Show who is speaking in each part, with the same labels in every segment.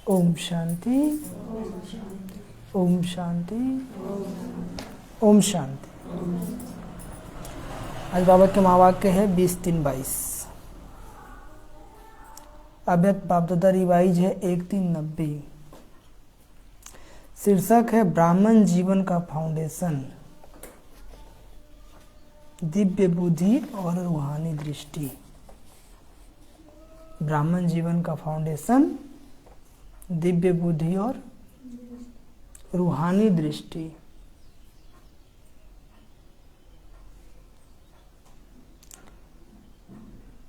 Speaker 1: ओम शांति, ओम शांति, ओम शांति। आज बाबा के महावाक्य है 20-3-22। अव्यक्त बापदादा रिवाइज है 1390। शीर्षक है ब्राह्मण जीवन का फाउंडेशन, दिव्य बुद्धि और रूहानी दृष्टि। ब्राह्मण जीवन का फाउंडेशन, दिव्य बुद्धि और रूहानी दृष्टि।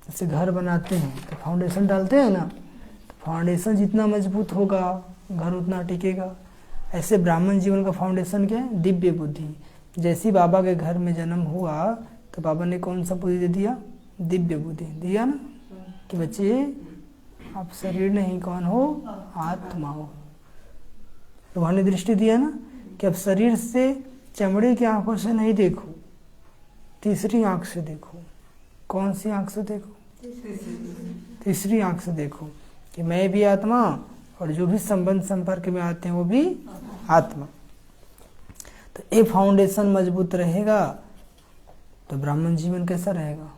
Speaker 1: जैसे घर बनाते हैं तो फाउंडेशन डालते हैं ना, तो फाउंडेशन जितना मजबूत होगा घर उतना टिकेगा। ऐसे ब्राह्मण जीवन का फाउंडेशन क्या है? दिव्य बुद्धि। जैसे बाबा के घर में जन्म हुआ तो बाबा ने कौन सा बुद्धि दे दिया? दिव्य बुद्धि दिया ना, कि बच्चे आप शरीर नहीं, कौन हो? आत्मा हो। रूहानी दृष्टि दिया ना, कि अब शरीर से चमड़े की आंखों से नहीं देखो, तीसरी आंख से देखो। कौन सी आंख से देखो? तीसरी आंख से देखो, कि मैं भी आत्मा और जो भी संबंध संपर्क में आते हैं वो भी आत्मा। तो ये फाउंडेशन मजबूत रहेगा तो ब्राह्मण जीवन कैसा रहेगा?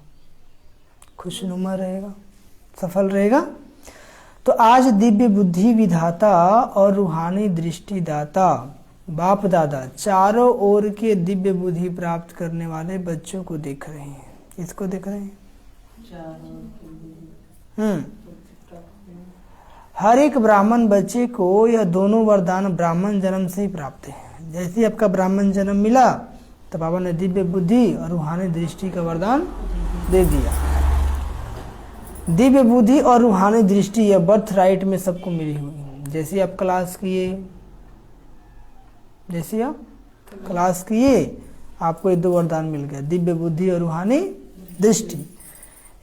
Speaker 1: खुशनुमा रहेगा, सफल रहेगा। तो आज दिव्य बुद्धि विधाता और रूहानी दृष्टि दाता बाप दादा चारों ओर के दिव्य बुद्धि प्राप्त करने वाले बच्चों को देख रहे हैं। इसको देख रहे हैं। हर एक ब्राह्मण बच्चे को यह दोनों वरदान ब्राह्मण जन्म से ही प्राप्त है। जैसे ही आपका ब्राह्मण जन्म मिला तो बाबा ने दिव्य बुद्धि और रूहानी दृष्टि का वरदान दे दिया। दिव्य बुद्धि और रूहानी दृष्टि यह बर्थ राइट में सबको मिली हुई। जैसे आप क्लास किए आपको ये दो वरदान मिल गया, दिव्य बुद्धि और रूहानी दृष्टि।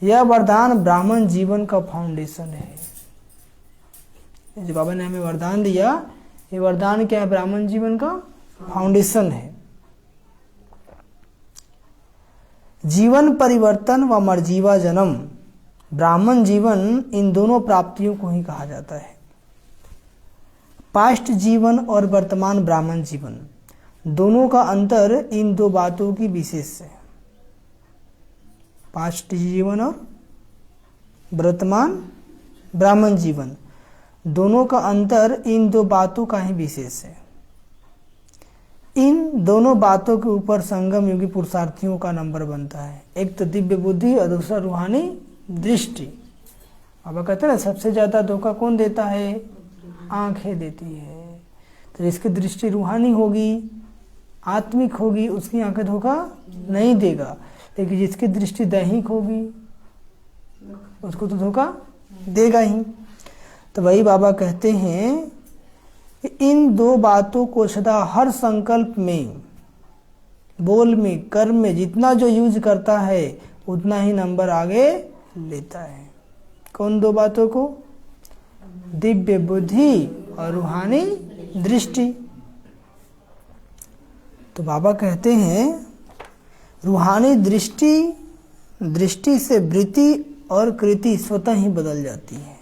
Speaker 1: यह वरदान ब्राह्मण जीवन का फाउंडेशन है। जो बाबा ने हमें वरदान दिया, ये वरदान क्या है? ब्राह्मण जीवन का फाउंडेशन है। जीवन परिवर्तन व मर्जीवा जन्म, ब्राह्मण जीवन, इन दोनों प्राप्तियों को ही कहा जाता है। पास्ट जीवन और वर्तमान ब्राह्मण जीवन, दोनों का अंतर इन दो बातों की विशेष है। पास्ट जीवन और वर्तमान ब्राह्मण जीवन, दोनों का अंतर इन दो बातों का ही विशेष है। इन दोनों बातों के ऊपर संगम योगी पुरुषार्थियों का नंबर बनता है। एक तो दिव्य बुद्धि और दूसरा रूहानी दृष्टि। बाबा कहते हैं ना, सबसे ज्यादा धोखा कौन देता है? आंखें देती है। तो जिसकी दृष्टि रूहानी होगी, आत्मिक होगी, उसकी आंखें धोखा नहीं देगा। लेकिन जिसकी दृष्टि दैहिक होगी उसको तो धोखा देगा ही। तो वही बाबा कहते हैं कि इन दो बातों को सदा हर संकल्प में, बोल में, कर्म में जितना जो यूज करता है उतना ही नंबर आगे लेता है। कौन दो बातों को? दिव्य बुद्धि और रूहानी दृष्टि। तो बाबा कहते हैं रूहानी दृष्टि से वृत्ति और कृति स्वतः ही बदल जाती है।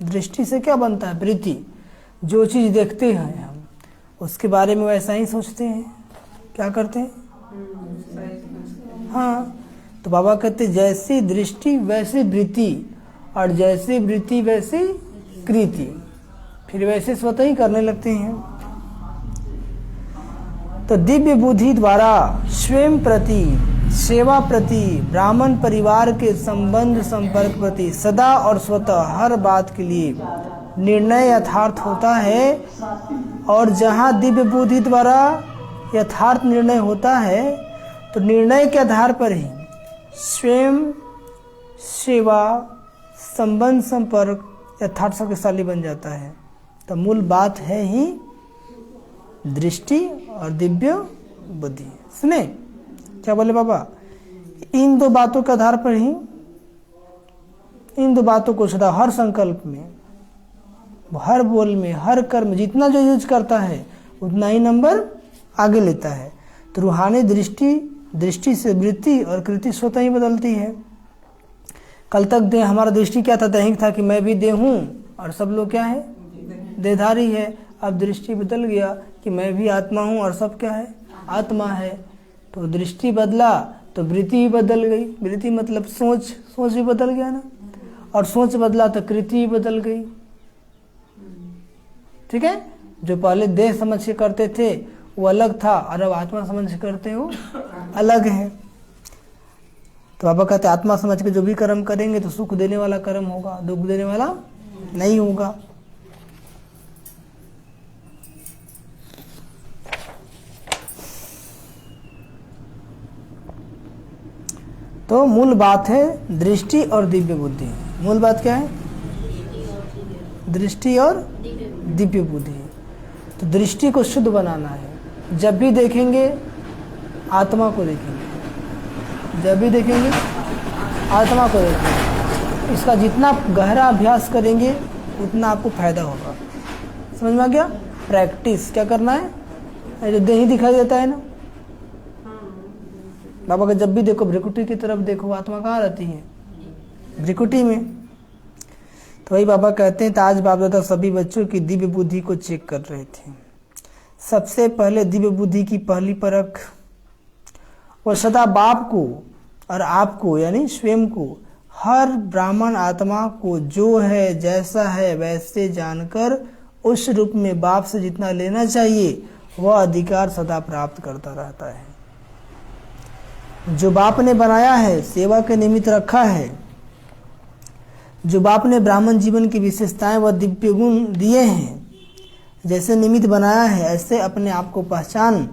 Speaker 1: दृष्टि से क्या बनता है? वृत्ति। जो चीज देखते हैं हम उसके बारे में वैसा ही सोचते हैं। क्या करते हैं? हाँ। तो बाबा कहते जैसी दृष्टि वैसी वृत्ति, और जैसी वृत्ति वैसी कृति, फिर वैसे स्वतः ही करने लगते हैं। तो दिव्य बुद्धि द्वारा स्वयं प्रति, सेवा प्रति, ब्राह्मण परिवार के संबंध संपर्क प्रति सदा और स्वतः हर बात के लिए निर्णय यथार्थ होता है। और जहाँ दिव्य बुद्धि द्वारा यथार्थ निर्णय होता है तो निर्णय के आधार पर ही स्वयं, सेवा, संबंध संपर्क यथार्थ शक्तिशाली बन जाता है। तो मूल बात है ही दृष्टि और दिव्य बुद्धि। सुने क्या बोले बाबा? इन दो बातों के आधार पर ही, इन दो बातों को सदा हर संकल्प में, हर बोल में, हर कर्म जितना जो यूज करता है उतना ही नंबर आगे लेता है। तो रूहानी दृष्टि से वृत्ति और कृति स्वतः ही बदलती है। कल तक हमारा दृष्टि क्या था? दैहिक था कि मैं भी देह हूँ और सब लोग क्या है, देहधारी है। अब दृष्टि बदल गया कि मैं भी आत्मा हूँ और सब क्या है, आत्मा है। तो दृष्टि बदला तो वृत्ति भी बदल गई। वृत्ति मतलब सोच, सोच भी बदल गया ना, और सोच बदला तो कृति भी बदल गई। ठीक है, जो पहले देह समझ के करते थे वो अलग था, और अब आत्मा समझ के करते हो अलग है। तो बाबा कहते आत्मा समझ के जो भी कर्म करेंगे तो सुख देने वाला कर्म होगा, दुख देने वाला नहीं होगा। तो मूल बात है दृष्टि और दिव्य बुद्धि। मूल बात क्या है, दृष्टि और दिव्य बुद्धि। तो दृष्टि को शुद्ध बनाना है। जब भी देखेंगे आत्मा को देखेंगे, जब भी देखेंगे आत्मा को देखेंगे। इसका जितना गहरा अभ्यास करेंगे उतना आपको फायदा होगा। समझ में आ गया? प्रैक्टिस क्या करना है, जो देह ही दिखाई देता है ना, बाबा का जब भी देखो भ्रिकुटी की तरफ देखो, आत्मा कहाँ रहती है, भ्रिकुटी में। तो वही बाबा कहते हैं, तो आज बाप दादा सभी बच्चों की दिव्य बुद्धि को चेक कर रहे थे। सबसे पहले दिव्य बुद्धि की पहली परख, वो सदा बाप को और आपको यानी स्वयं को, हर ब्राह्मण आत्मा को जो है जैसा है वैसे जानकर उस रूप में बाप से जितना लेना चाहिए वह अधिकार सदा प्राप्त करता रहता है। जो बाप ने बनाया है, सेवा के निमित्त रखा है, जो बाप ने ब्राह्मण जीवन की विशेषताएं व दिव्य गुण दिए हैं, जैसे निमित्त बनाया है ऐसे अपने आप को पहचान,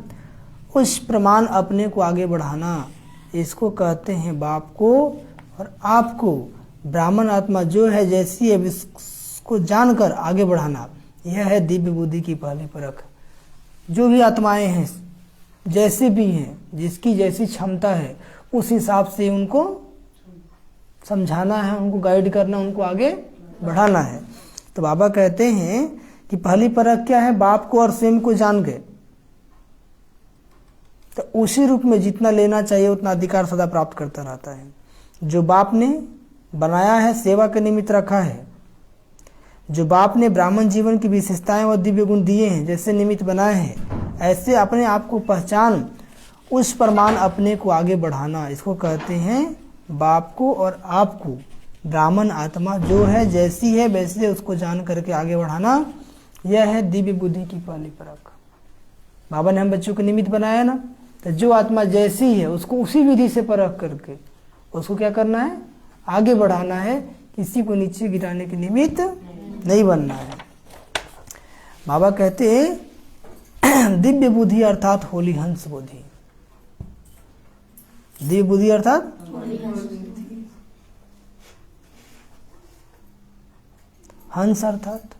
Speaker 1: उस प्रमाण अपने को आगे बढ़ाना, इसको कहते हैं बाप को और आपको ब्राह्मण आत्मा जो है जैसी है इसको जानकर आगे बढ़ाना। यह है दिव्य बुद्धि की पहली परख। जो भी आत्माएं हैं, जैसे भी हैं, जिसकी जैसी क्षमता है उस हिसाब से उनको समझाना है, उनको गाइड करना, उनको आगे बढ़ाना है। तो बाबा कहते हैं कि पहली परख क्या है, बाप को और स्वयं को जान गए तो उसी रूप में जितना लेना चाहिए उतना अधिकार सदा प्राप्त करता रहता है। जो बाप ने बनाया है, सेवा के निमित्त रखा है, जो बाप ने ब्राह्मण जीवन की विशेषताएं और दिव्य गुण दिए हैं, जैसे निमित्त बनाए हैं, ऐसे अपने आप को पहचान, उस प्रमाण अपने को आगे बढ़ाना, इसको कहते हैं बाप को और आपको ब्राह्मण आत्मा जो है जैसी है वैसे उसको जान करके आगे बढ़ाना। यह है दिव्य बुद्धि की पहली परख। बाबा ने हम बच्चों को निमित्त बनाया ना, तो जो आत्मा जैसी है उसको उसी विधि से परख करके उसको क्या करना है, आगे बढ़ाना है। किसी को नीचे गिराने के निमित्त नहीं बनना है। बाबा कहते हैं दिव्य बुद्धि अर्थात होली हंस बुद्धि। दिव्य बुद्धि अर्थात हंस अर्थात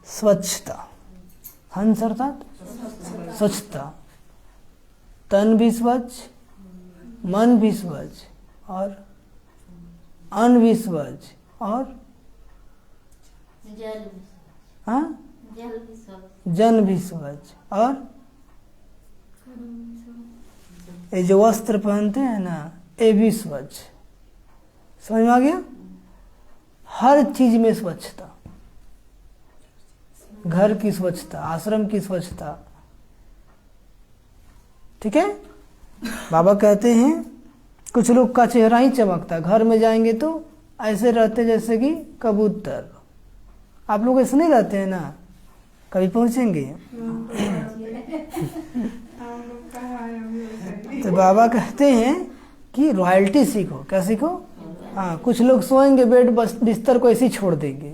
Speaker 1: स्वच्छता। हंस अर्थात स्वच्छता, तन भी स्वच्छ, मन भी स्वच्छ और अन्न भी स्वच्छ और जन भी स्वच्छ और ये जो वस्त्र पहनते हैं ना ये भी स्वच्छ। समझ में आ गया? हर चीज में स्वच्छता, घर की स्वच्छता, आश्रम की स्वच्छता। ठीक है? बाबा कहते हैं कुछ लोग का चेहरा ही चमकता, घर में जाएंगे तो ऐसे रहते जैसे कि कबूतर। आप लोग ऐसे नहीं रहते हैं ना? कभी पहुंचेंगे तो बाबा कहते हैं कि रॉयल्टी सीखो। क्या सीखो? हाँ, कुछ लोग सोएंगे बेड बिस्तर को ऐसे ही छोड़ देंगे,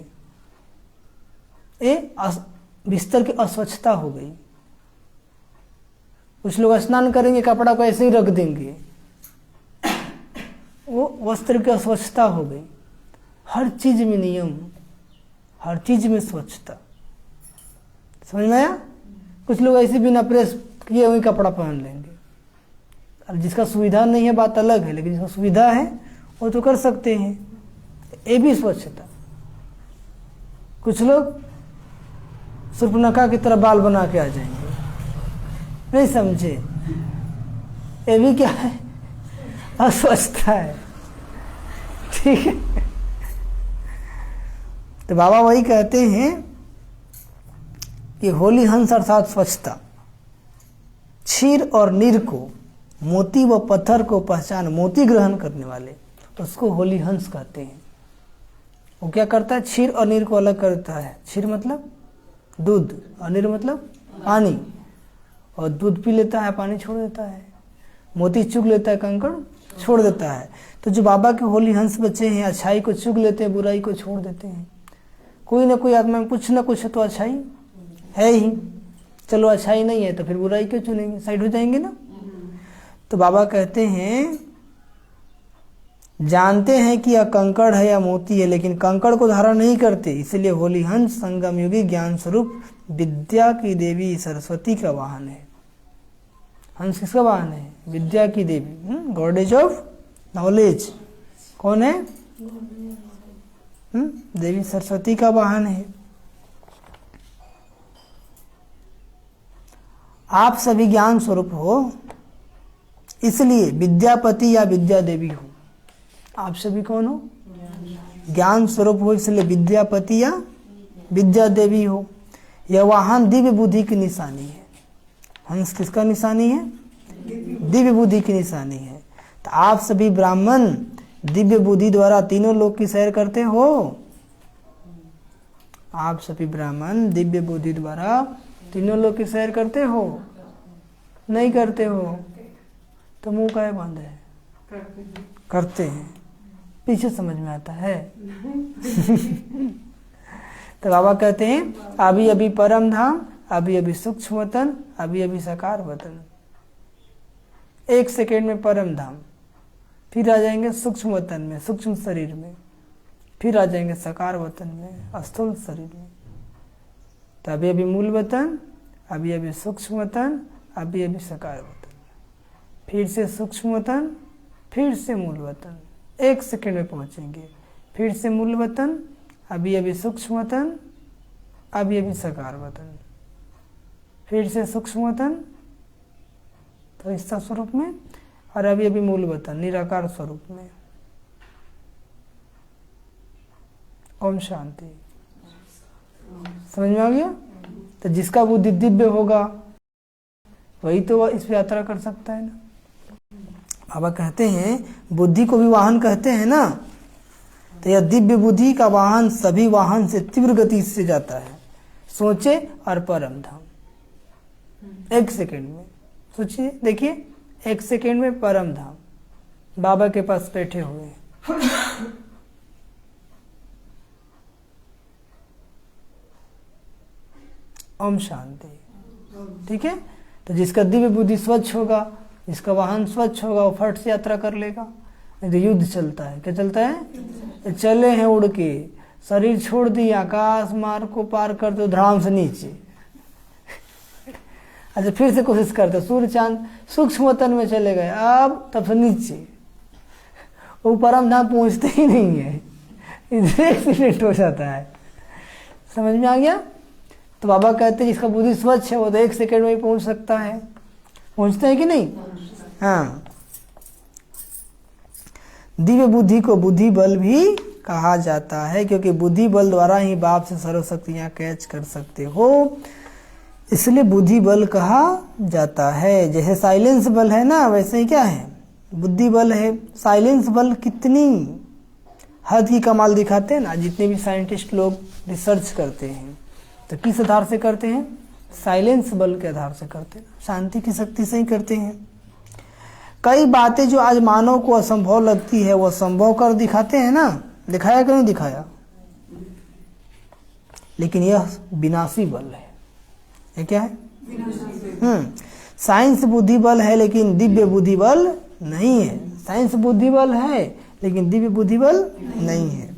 Speaker 1: ये बिस्तर की अस्वच्छता हो गई। कुछ लोग स्नान करेंगे कपड़ा को ऐसे ही रख देंगे, वो वस्त्र की अस्वच्छता हो गई। हर चीज में नियम, हर चीज में स्वच्छता। समझ में आया? कुछ लोग ऐसे बिना प्रेस किए हुए कपड़ा पहन लेंगे। अब जिसका सुविधा नहीं है बात अलग है, लेकिन जिसका सुविधा है वो तो कर सकते हैं, ये भी स्वच्छता। कुछ लोग सुर्पनखा की तरह बाल बना के आ जाएंगे, नहीं समझे? ये भी क्या है? अस्वच्छता है। ठीक है? तो बाबा वही कहते हैं कि होली हंस अर्थात स्वच्छता, क्षीर और नीर को, मोती व पत्थर को पहचान, मोती ग्रहण करने वाले उसको होली हंस कहते हैं। वो क्या करता है? क्षीर और नीर को अलग करता है। क्षीर मतलब दूध और नीर मतलब पानी, और दूध पी लेता है, पानी छोड़ देता है, मोती चुग लेता है, कंकड़ छोड़ देता है। तो जो बाबा के होली हंस बच्चे हैं, अच्छाई को चुग लेते हैं, बुराई को छोड़ देते हैं। कोई ना कोई आत्मा में कुछ ना कुछ तो अच्छाई है ही। चलो अच्छाई नहीं है तो फिर बुराई क्यों चुनेंगे, साइड हो जाएंगे ना। तो बाबा कहते हैं जानते हैं कि यह कंकड़ है या मोती है, लेकिन कंकड़ को धारण नहीं करते, इसलिए होली हंस संगम युगी ज्ञान स्वरूप विद्या की देवी सरस्वती का वाहन है। हंस किसका वाहन है? विद्या की देवी, गॉडेज ऑफ नॉलेज। कौन है? देवी सरस्वती का वाहन है। आप सभी ज्ञान स्वरूप हो, इसलिए विद्यापति या विद्या देवी हो। आप सभी कौन हो? ज्ञान स्वरूप हो, इसलिए विद्यापति या विद्या देवी हो। यह वाहन दिव्य बुद्धि की निशानी है। हंस किसका निशानी है? दिव्य बुद्धि की निशानी है। तो आप सभी ब्राह्मण दिव्य बुद्धि द्वारा तीनों लोक की सैर करते हो। आप सभी ब्राह्मण दिव्य बुद्धि द्वारा तीनों लोक की सैर करते हो? नहीं करते हो तो मुंह काहे बंद है? करते हैं, पीछे समझ में आता है। तो बाबा कहते हैं अभी अभी परम धाम, अभी अभी सूक्ष्म वतन, अभी अभी साकार वतन। 1 सेकेंड में परम धाम, फिर आ जाएंगे सूक्ष्म वतन में, सूक्ष्म शरीर में, फिर आ जाएंगे साकार वतन में, स्थूल शरीर में। तो अभी अभी मूल वतन, अभी अभी सूक्ष्म वतन, अभी अभी साकार वतन, फिर से सूक्ष्म वतन, फिर से मूल वतन। 1 सेकेंड में पहुंचेंगे, फिर से मूल वतन, अभी अभी सूक्ष्म वतन, अभी अभी साकार वतन, फिर से सूक्ष्म वतन तो इस स्वरूप में, और अभी अभी मूल वतन निराकार स्वरूप में। ओम शांति। समझ में आ गया? तो जिसका बुद्धि दिव्य होगा वही तो इस पे यात्रा कर सकता है ना। बाबा कहते हैं बुद्धि को भी वाहन कहते हैं ना, तो यह दिव्य बुद्धि का वाहन सभी वाहन से तीव्र गति से जाता है, सोचे और परम धाम। 1 सेकेंड में सोचिए, देखिए 1 सेकेंड में परम धाम बाबा के पास बैठे हुए हैं। ओम शांति। ठीक है, तो जिसका दिव्य बुद्धि स्वच्छ होगा, जिसका वाहन स्वच्छ होगा, वो फट से यात्रा कर लेगा। नहीं तो युद्ध चलता है। क्या चलता है? चले हैं उड़ के, शरीर छोड़ दिया, आकाश मार्ग को पार कर दो, धराम से नीचे। अच्छा फिर से कोशिश करते, सूर्य चांद सूक्ष्म वतन में चले गए, अब तब से नीचे, वो परम धाम पहुंचते ही नहीं है, इधर एक्सीडेंट हो जाता है। समझ में आ गया? तो बाबा कहते हैं जिसका बुद्धि स्वच्छ है वो तो 1 सेकेंड में ही पहुंच सकता है। पहुंचते हैं कि नहीं? हाँ। दिव्य बुद्धि को बुद्धि बल भी कहा जाता है, क्योंकि बुद्धि बल द्वारा ही बाप से सर्वशक्तियां कैच कर सकते हो, इसलिए बुद्धि बल कहा जाता है। जैसे साइलेंस बल है ना, वैसे ही क्या है? बुद्धि बल है। साइलेंस बल कितनी हद की कमाल दिखाते हैं ना, जितने भी साइंटिस्ट लोग रिसर्च करते हैं तो किस आधार से करते हैं? साइलेंस बल के आधार से करते हैं, शांति की शक्ति से ही करते हैं। कई बातें जो आज मानव को असंभव लगती है वो संभव कर दिखाते हैं ना। दिखाया कि नहीं दिखाया? लेकिन यह विनाशी बल है। ये क्या है? साइंस बुद्धि बल है लेकिन दिव्य बुद्धि बल नहीं है। साइंस बुद्धि बल है लेकिन दिव्य बुद्धि बल नहीं है।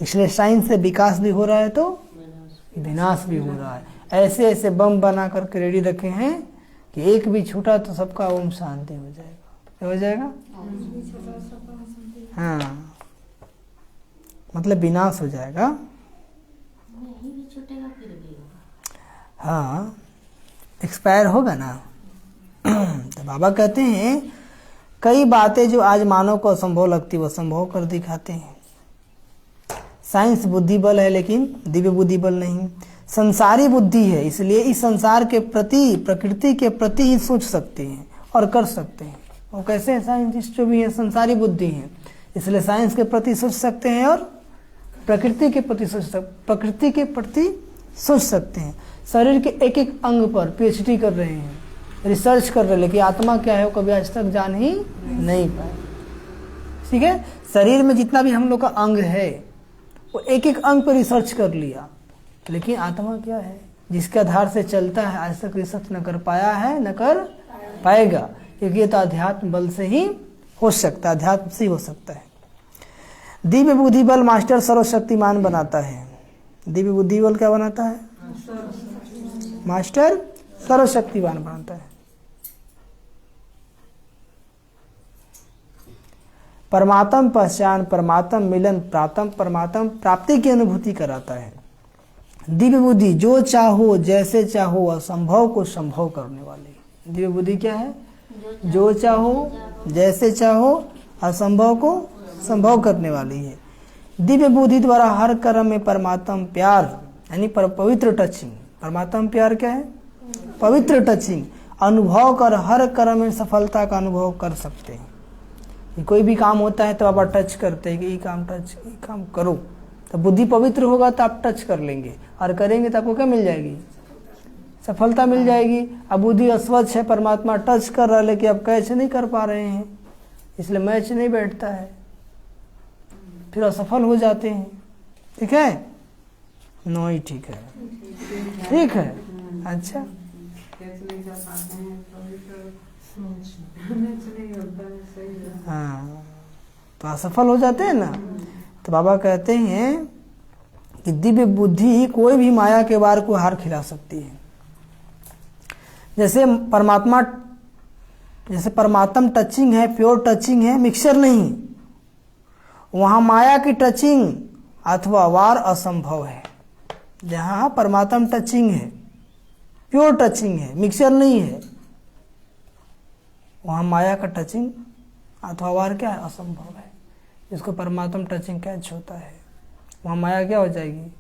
Speaker 1: इसलिए साइंस से विकास भी हो रहा है तो विनाश भी हो रहा है। ऐसे ऐसे बम बना करके रेडी रखे हैं कि एक भी छूटा तो सबका ओम शांति हो जाएगा। क्या हो जाएगा? हाँ, मतलब विनाश हो जाएगा। हाँ, एक्सपायर होगा ना। तो बाबा कहते हैं कई बातें जो आज मानव को असंभव लगती वो संभव कर दिखाते हैं। साइंस बुद्धि बल है लेकिन दिव्य बुद्धि बल नहीं। संसारी बुद्धि है, इसलिए इस संसार के प्रति, प्रकृति के प्रति ही सोच सकते हैं और कर सकते हैं। वो कैसे हैं साइंटिस्ट जो भी है, संसारी बुद्धि है, इसलिए साइंस के प्रति सोच सकते हैं और प्रकृति के प्रति सोच सकते हैं। शरीर के एक एक अंग पर पीएचडी कर रहे हैं, रिसर्च कर रहे हैं, लेकिन आत्मा क्या है वो कभी आज तक जान ही नहीं पाए। ठीक है, शरीर में जितना भी हम लोग का अंग है वो एक एक अंग पर रिसर्च कर लिया, लेकिन आत्मा क्या है जिसके आधार से चलता है, आज तक रिसर्च न कर पाया है न कर पाएगा, क्योंकि ये तो अध्यात्म बल से ही हो सकता है, अध्यात्म से ही हो सकता है। दिव्य बुद्धि बल मास्टर सर्वशक्तिमान बनाता है। दिव्य बुद्धि बल क्या बनाता है? मास्टर सर्वशक्तिमान बनाता है। परमात्म पहचान, परमात्म मिलन, परमात्म प्राप्ति की अनुभूति कराता है। दिव्य बुद्धि जो चाहो जैसे चाहो असंभव को संभव करने वाली। दिव्य बुद्धि क्या है? जो चाहो जैसे चाहो असंभव को संभव करने वाली है। दिव्य बुद्धि द्वारा हर कर्म में परमात्म प्यार यानी पवित्र टचिंग, परमात्म प्यार क्या है? पवित्र टचिंग अनुभव कर हर कर्म में सफलता का अनुभव कर सकते हैं। कोई भी काम होता है तो आप टच करते हैं कि ये काम करो, तो बुद्धि पवित्र होगा तो आप टच कर लेंगे और करेंगे तो आपको क्या मिल जाएगी? सफलता मिल जाएगी। अब बुद्धि अस्वच्छ है, परमात्मा टच कर रहा है लेकिन आप कैच नहीं कर पा रहे हैं, इसलिए मैच नहीं बैठता है, फिर असफल हो जाते हैं। ठीक है? नहीं ठीक है, ठीक है, अच्छा हाँ, तो असफल हो जाते हैं ना। तो बाबा कहते हैं कि दिव्य बुद्धि कोई भी माया के वार को हार खिला सकती है। जैसे परमात्म टचिंग है, प्योर टचिंग है, मिक्सचर नहीं, वहां माया की टचिंग अथवा वार असंभव है। जहां परमात्म टचिंग है, प्योर टचिंग है, मिक्सचर नहीं है, वहां माया का टचिंग अथवा वार क्या है? असंभव है। जिसको परमात्म टचिंग कैच होता है वहां माया क्या हो जाएगी?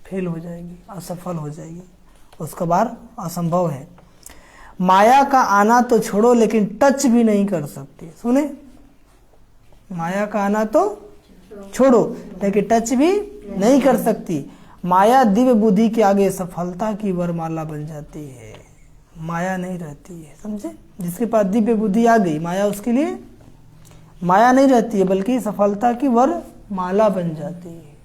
Speaker 1: फेल हो जाएगी, असफल हो जाएगी, उसका वार असंभव है। माया का आना तो छोड़ो लेकिन टच भी नहीं कर सकती। सुने, माया का आना तो छोड़ो लेकिन टच भी नहीं कर सकती। माया दिव्य बुद्धि के आगे सफलता की वरमाला बन जाती है, माया नहीं रहती है। समझे? जिसके पास दिव्य बुद्धि आ गई, माया उसके लिए माया नहीं रहती है बल्कि सफलता की वरमाला बन जाती है।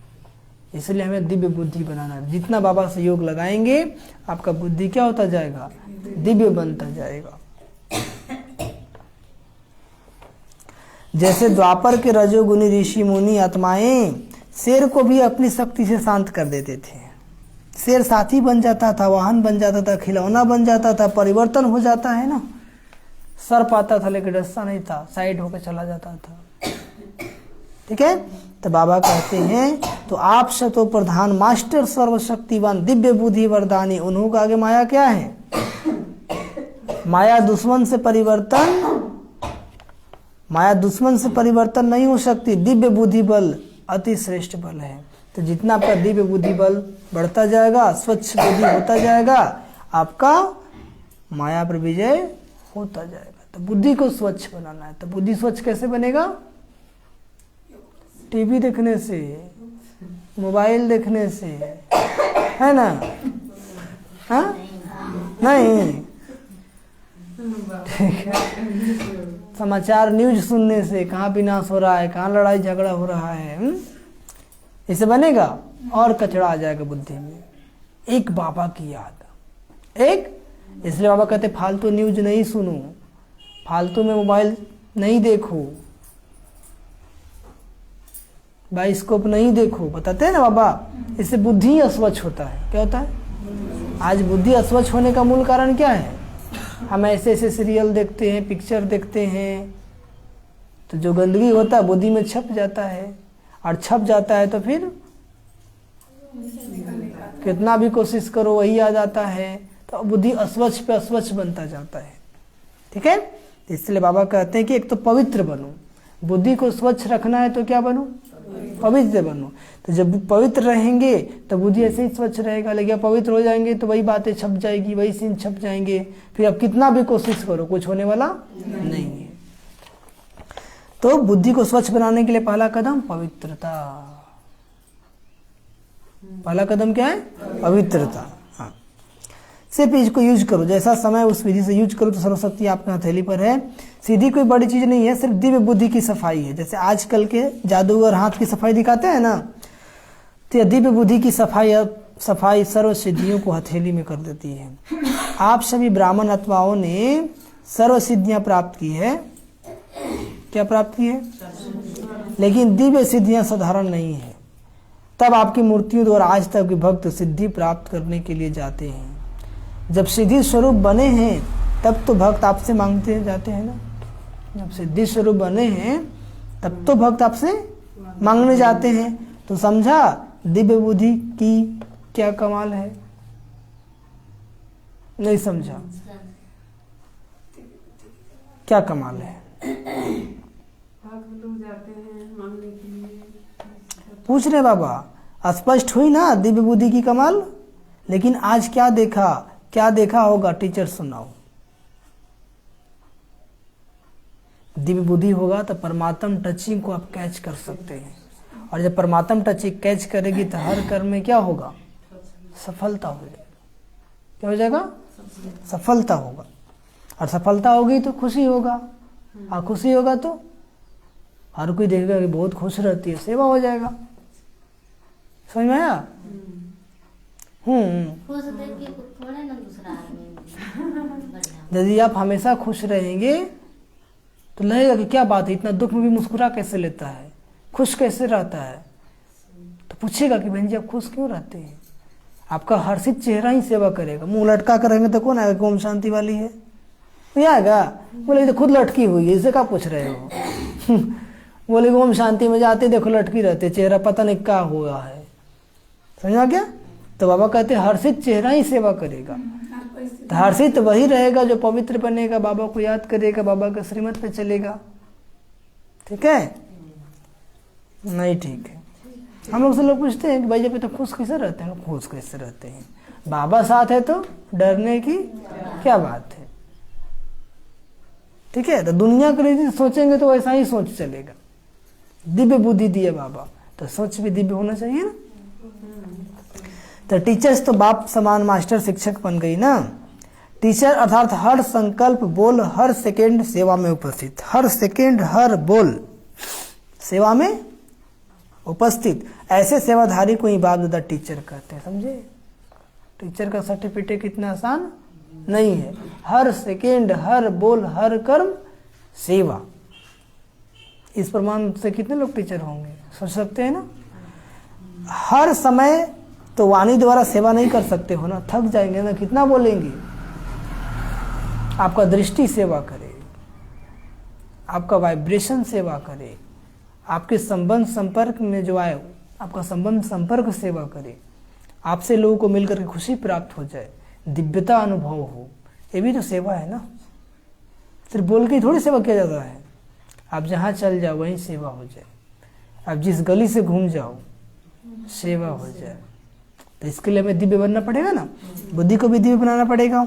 Speaker 1: इसलिए हमें दिव्य बुद्धि बनाना है। जितना बाबा से योग लगाएंगे आपका बुद्धि क्या होता जाएगा? दिव्य बनता जाएगा। जैसे द्वापर के रजोगुनी ऋषि मुनि आत्माएं शेर को भी अपनी शक्ति से शांत कर देते थे। शेर साथी बन जाता था, वाहन बन जाता था, खिलौना बन जाता था, परिवर्तन हो जाता है ना। सर्प आता था लेकिन डसता नहीं था, साइड होकर चला जाता था। ठीक है? तो बाबा कहते हैं तो आप शतो प्रधान मास्टर सर्वशक्तिवान दिव्य बुद्धि वरदानी, उन्हों का आगे माया क्या है? माया दुश्मन से परिवर्तन नहीं हो सकती। दिव्य बुद्धि बल अति श्रेष्ठ बल है। तो जितना आपका दिव्य बुद्धि बल बढ़ता जाएगा, स्वच्छ बुद्धि होता जाएगा, आपका माया पर विजय होता जाएगा। तो बुद्धि को स्वच्छ बनाना है। तो बुद्धि स्वच्छ कैसे बनेगा? टीवी देखने से, मोबाइल देखने से, है ना? हाँ? नहीं, ठीक है। समाचार न्यूज सुनने से, कहाँ विनाश हो रहा है, कहाँ लड़ाई झगड़ा हो रहा है, इसे बनेगा और कचरा आ जाएगा बुद्धि में। एक बाबा की याद, एक, इसलिए बाबा कहते फालतू न्यूज नहीं सुनो, फालतू में मोबाइल नहीं देखो, बाइस्कोप नहीं देखो, बताते हैं ना बाबा। इससे बुद्धि अस्वच्छ होता है। क्या होता है? आज बुद्धि अस्वच्छ होने का मूल कारण क्या है? हम ऐसे सीरियल देखते हैं, पिक्चर देखते हैं, तो जो गंदगी होता है बुद्धि में छप जाता है, और छप जाता है तो फिर कितना भी कोशिश करो वही आ जाता है। तो बुद्धि अस्वच्छ पे अस्वच्छ बनता जाता है। ठीक है? इसलिए बाबा कहते हैं कि एक तो पवित्र बनो, बुद्धि को स्वच्छ रखना है तो क्या बनो? पवित्र बनो। तो जब पवित्र रहेंगे तो बुद्धि ऐसे ही स्वच्छ रहेगा, लेकिन पवित्र हो जाएंगे तो वही बातें छप जाएगी, वही सीन छप जाएंगे, फिर अब कितना भी कोशिश करो कुछ होने वाला नहीं है। तो बुद्धि को स्वच्छ बनाने के लिए पहला कदम पवित्रता। पहला कदम क्या है? पवित्रता। हाँ, सिर्फ इसको यूज करो, जैसा समय उस विधि से यूज करो तो सर्वशक्ति आपके हथेली पर है। सीधी कोई बड़ी चीज नहीं है, सिर्फ दिव्य बुद्धि की सफाई है। जैसे आजकल के जादूगर हाथ की सफाई दिखाते हैं ना, तो दिव्य बुद्धि की सफाई सर्व सिद्धियों को हथेली में कर देती है। आप सभी ब्राह्मण आत्माओं ने सर्व सिद्धियां प्राप्त की है। क्या प्राप्त की है? लेकिन दिव्य सिद्धियां साधारण नहीं है। तब आपकी मूर्तियों द्वारा आज तक के भक्त सिद्धि प्राप्त करने के लिए जाते हैं। जब सिद्धि स्वरूप बने हैं तब तो भक्त आपसे मांगते जाते हैं ना। जब सिद्धि स्वरूप बने हैं तब तो भक्त आपसे मांगने जाते हैं। तो समझा दिव्य बुद्धि की क्या कमाल है? नहीं समझा? क्या कमाल है? पूछ रहे बाबा, स्पष्ट हुई ना दिव्य बुद्धि की कमाल। लेकिन आज क्या देखा? क्या देखा होगा? टीचर सुनाओ। दिव्य बुद्धि होगा तो परमात्म टचिंग को आप कैच कर सकते हैं, और जब परमात्म टचिंग कैच करेगी तो हर कर्म में क्या होगा? सफलता हो जाएगा। क्या हो जाएगा? सफलता होगा। और सफलता होगी तो खुशी होगा, और खुशी होगा तो हर कोई देखेगा कि बहुत खुश रहती है, सेवा हो जाएगा। समझ में आया? यदि आप हमेशा खुश रहेंगे तो लगेगा कि क्या बात है, इतना दुख में भी मुस्कुरा कैसे लेता है, खुश कैसे रहता है। तो पूछेगा कि बहन जी आप खुश क्यों रहते हैं? आपका हर्षित चेहरा ही सेवा करेगा। मुंह लटका कर रहेंगे तो कौन आएगा कि ओम शांति वाली है? नहीं आएगा। बोले तो खुद लटकी हुई है, इसे क्या पूछ रहे हो? बोले ओम शांति में जाते देखो लटकी रहते, चेहरा पता नहीं क्या हुआ है। समझा क्या? तो बाबा कहते हर्षित चेहरा ही सेवा करेगा। तो हर्षित वही रहेगा जो पवित्र बनेगा, बाबा को याद करेगा, बाबा के श्रीमत पे चलेगा। ठीक है? नहीं ठीक है। हम लोग से लोग पूछते हैं कि भाई जब तो खुश कैसे रहते हैं? खुश कैसे रहते हैं? बाबा साथ है तो डरने की क्या बात है? ठीक है? तो दुनिया के लिए सोचेंगे तो वैसा ही सोच चलेगा। दिव्य बुद्धि दिए बाबा तो सोच भी दिव्य होना चाहिए ना। तो टीचर्स तो बाप समान मास्टर शिक्षक बन गई ना। टीचर अर्थात हर संकल्प बोल हर सेकेंड सेवा में उपस्थित, हर सेकेंड हर बोल सेवा में उपस्थित। ऐसे सेवाधारी को ही बाप दादा टीचर कहते हैं। समझे? टीचर का सर्टिफिकेट इतना आसान नहीं है। हर सेकेंड हर बोल हर कर्म सेवा। इस प्रमाण से कितने लोग टीचर होंगे? सोच सकते हैं ना। हर समय तो वाणी द्वारा सेवा नहीं कर सकते हो ना, थक जाएंगे ना, कितना बोलेंगे। आपका दृष्टि सेवा करे, आपका वाइब्रेशन सेवा करे, आपके संबंध संपर्क में जो आए आपका संबंध संपर्क सेवा करे, आपसे लोगों को मिलकर के खुशी प्राप्त हो जाए, दिव्यता अनुभव हो, ये भी तो सेवा है ना। सिर्फ बोल के थोड़ी सेवा किया जाता है। आप जहाँ चल जाओ वहीं सेवा हो जाए, आप जिस गली से घूम जाओ सेवा हो जाए। तो इसके लिए हमें दिव्य बनना पड़ेगा ना, बुद्धि को भी दिव्य बनाना पड़ेगा।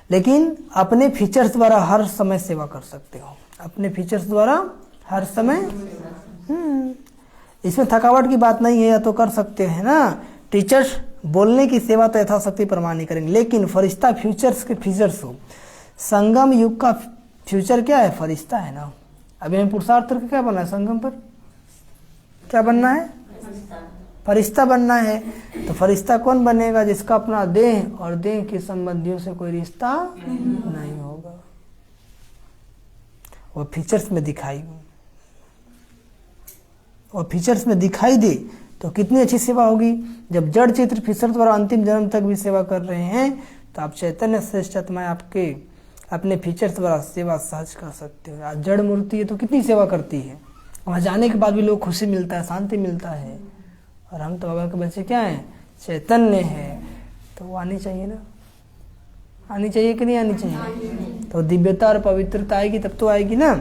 Speaker 1: लेकिन अपने फीचर्स द्वारा हर समय सेवा कर सकते हो, अपने फीचर्स द्वारा हर समय। इसमें थकावट की बात नहीं है, या तो कर सकते हैं ना। टीचर्स बोलने की सेवा तो यथाशक्ति प्रमाण नहीं करेंगे, लेकिन फरिश्ता फ्यूचर्स के फीचर्स हो। संगम युग का फ्यूचर क्या है? फरिश्ता है ना। अभी हमें पुरुषार्थ करके क्या बनना है? संगम पर क्या बनना है? फरिश्ता बनना है। तो फरिश्ता कौन बनेगा? जिसका अपना देह और देह के संबंधियों से कोई रिश्ता नहीं होगा। वो फीचर्स में दिखाई दे तो कितनी अच्छी सेवा होगी। जब जड़ चित्र फीचर द्वारा अंतिम जन्म तक भी सेवा कर रहे हैं तो आप चैतन्य श्रेष्ठ आत्माएं आपके अपने फीचर्स द्वारा सेवा सहज कर सकते हो। आज जड़ मूर्ति है तो कितनी सेवा करती है, वहाँ जाने के बाद भी लोग खुशी मिलता है, शांति मिलता है। और हम तो बाबा के बच्चे क्या हैं? चैतन्य है। तो वो आनी चाहिए ना, आनी चाहिए कि नहीं आनी चाहिए? तो दिव्यता और पवित्रता आएगी तब तो आएगी ना।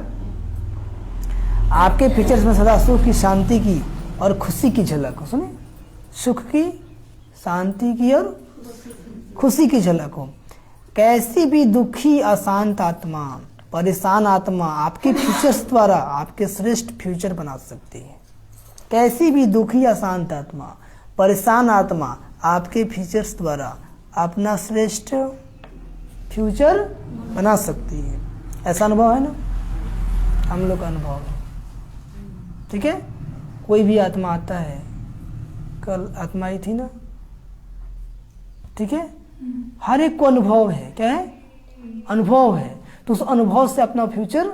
Speaker 1: आपके फीचर्स में सदा सुख की, शांति की और खुशी की झलक हो। सुने, सुख की, शांति की और खुशी की झलक हो। कैसी भी दुखी, अशांत आत्मा, परेशान आत्मा आपके फीचर्स द्वारा आपके श्रेष्ठ फ्यूचर बना सकती है। कैसी भी दुखी, अशांत आत्मा, परेशान आत्मा आपके फीचर्स द्वारा अपना श्रेष्ठ फ्यूचर बना सकती है। ऐसा अनुभव है ना, हम लोग का अनुभव है। ठीक है, कोई भी आत्मा आता है, कल आत्मा आई थी ना, ठीक है, हर एक को अनुभव है। क्या है? अनुभव है। तो उस अनुभव से अपना फ्यूचर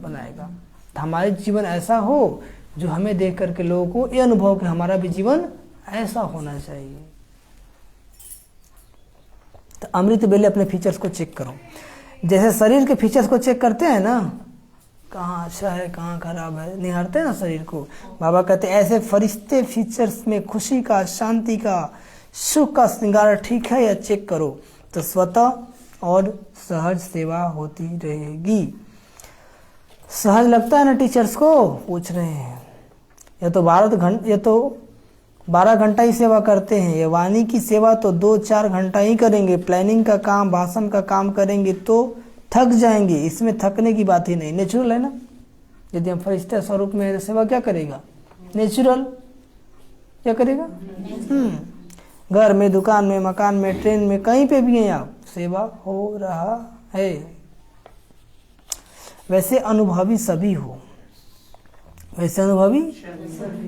Speaker 1: बनाएगा। तो हमारे जीवन ऐसा हो जो हमें देख करके लोगों को ये अनुभव कि हमारा भी जीवन ऐसा होना चाहिए। तो अमृत बेले अपने फीचर्स को चेक करो। जैसे शरीर के फीचर्स को चेक करते हैं ना, कहाँ अच्छा है कहाँ खराब है, निहारते हैं ना शरीर को। बाबा कहते हैं ऐसे फरिश्ते फीचर्स में खुशी का, शांति का, सुख का श्रृंगार ठीक है या चेक करो, तो स्वतः और सहज सेवा होती रहेगी। सहज लगता है ना टीचर्स को? पूछ रहे हैं। ये तो 12 घंटा ही सेवा करते हैं। ये वाणी की सेवा तो 2-4 घंटा ही करेंगे। प्लानिंग का काम, भाषण का काम करेंगे तो थक जाएंगे। इसमें थकने की बात ही नहीं, नेचुरल है ना। यदि हम फरिश्ते स्वरूप में सेवा क्या करेगा? नेचुरल। क्या करेगा? घर में, दुकान में, मकान में, ट्रेन में, कहीं पे भी हैं आप, सेवा हो रहा है। वैसे अनुभवी सभी हो, वैसे अनुभवी।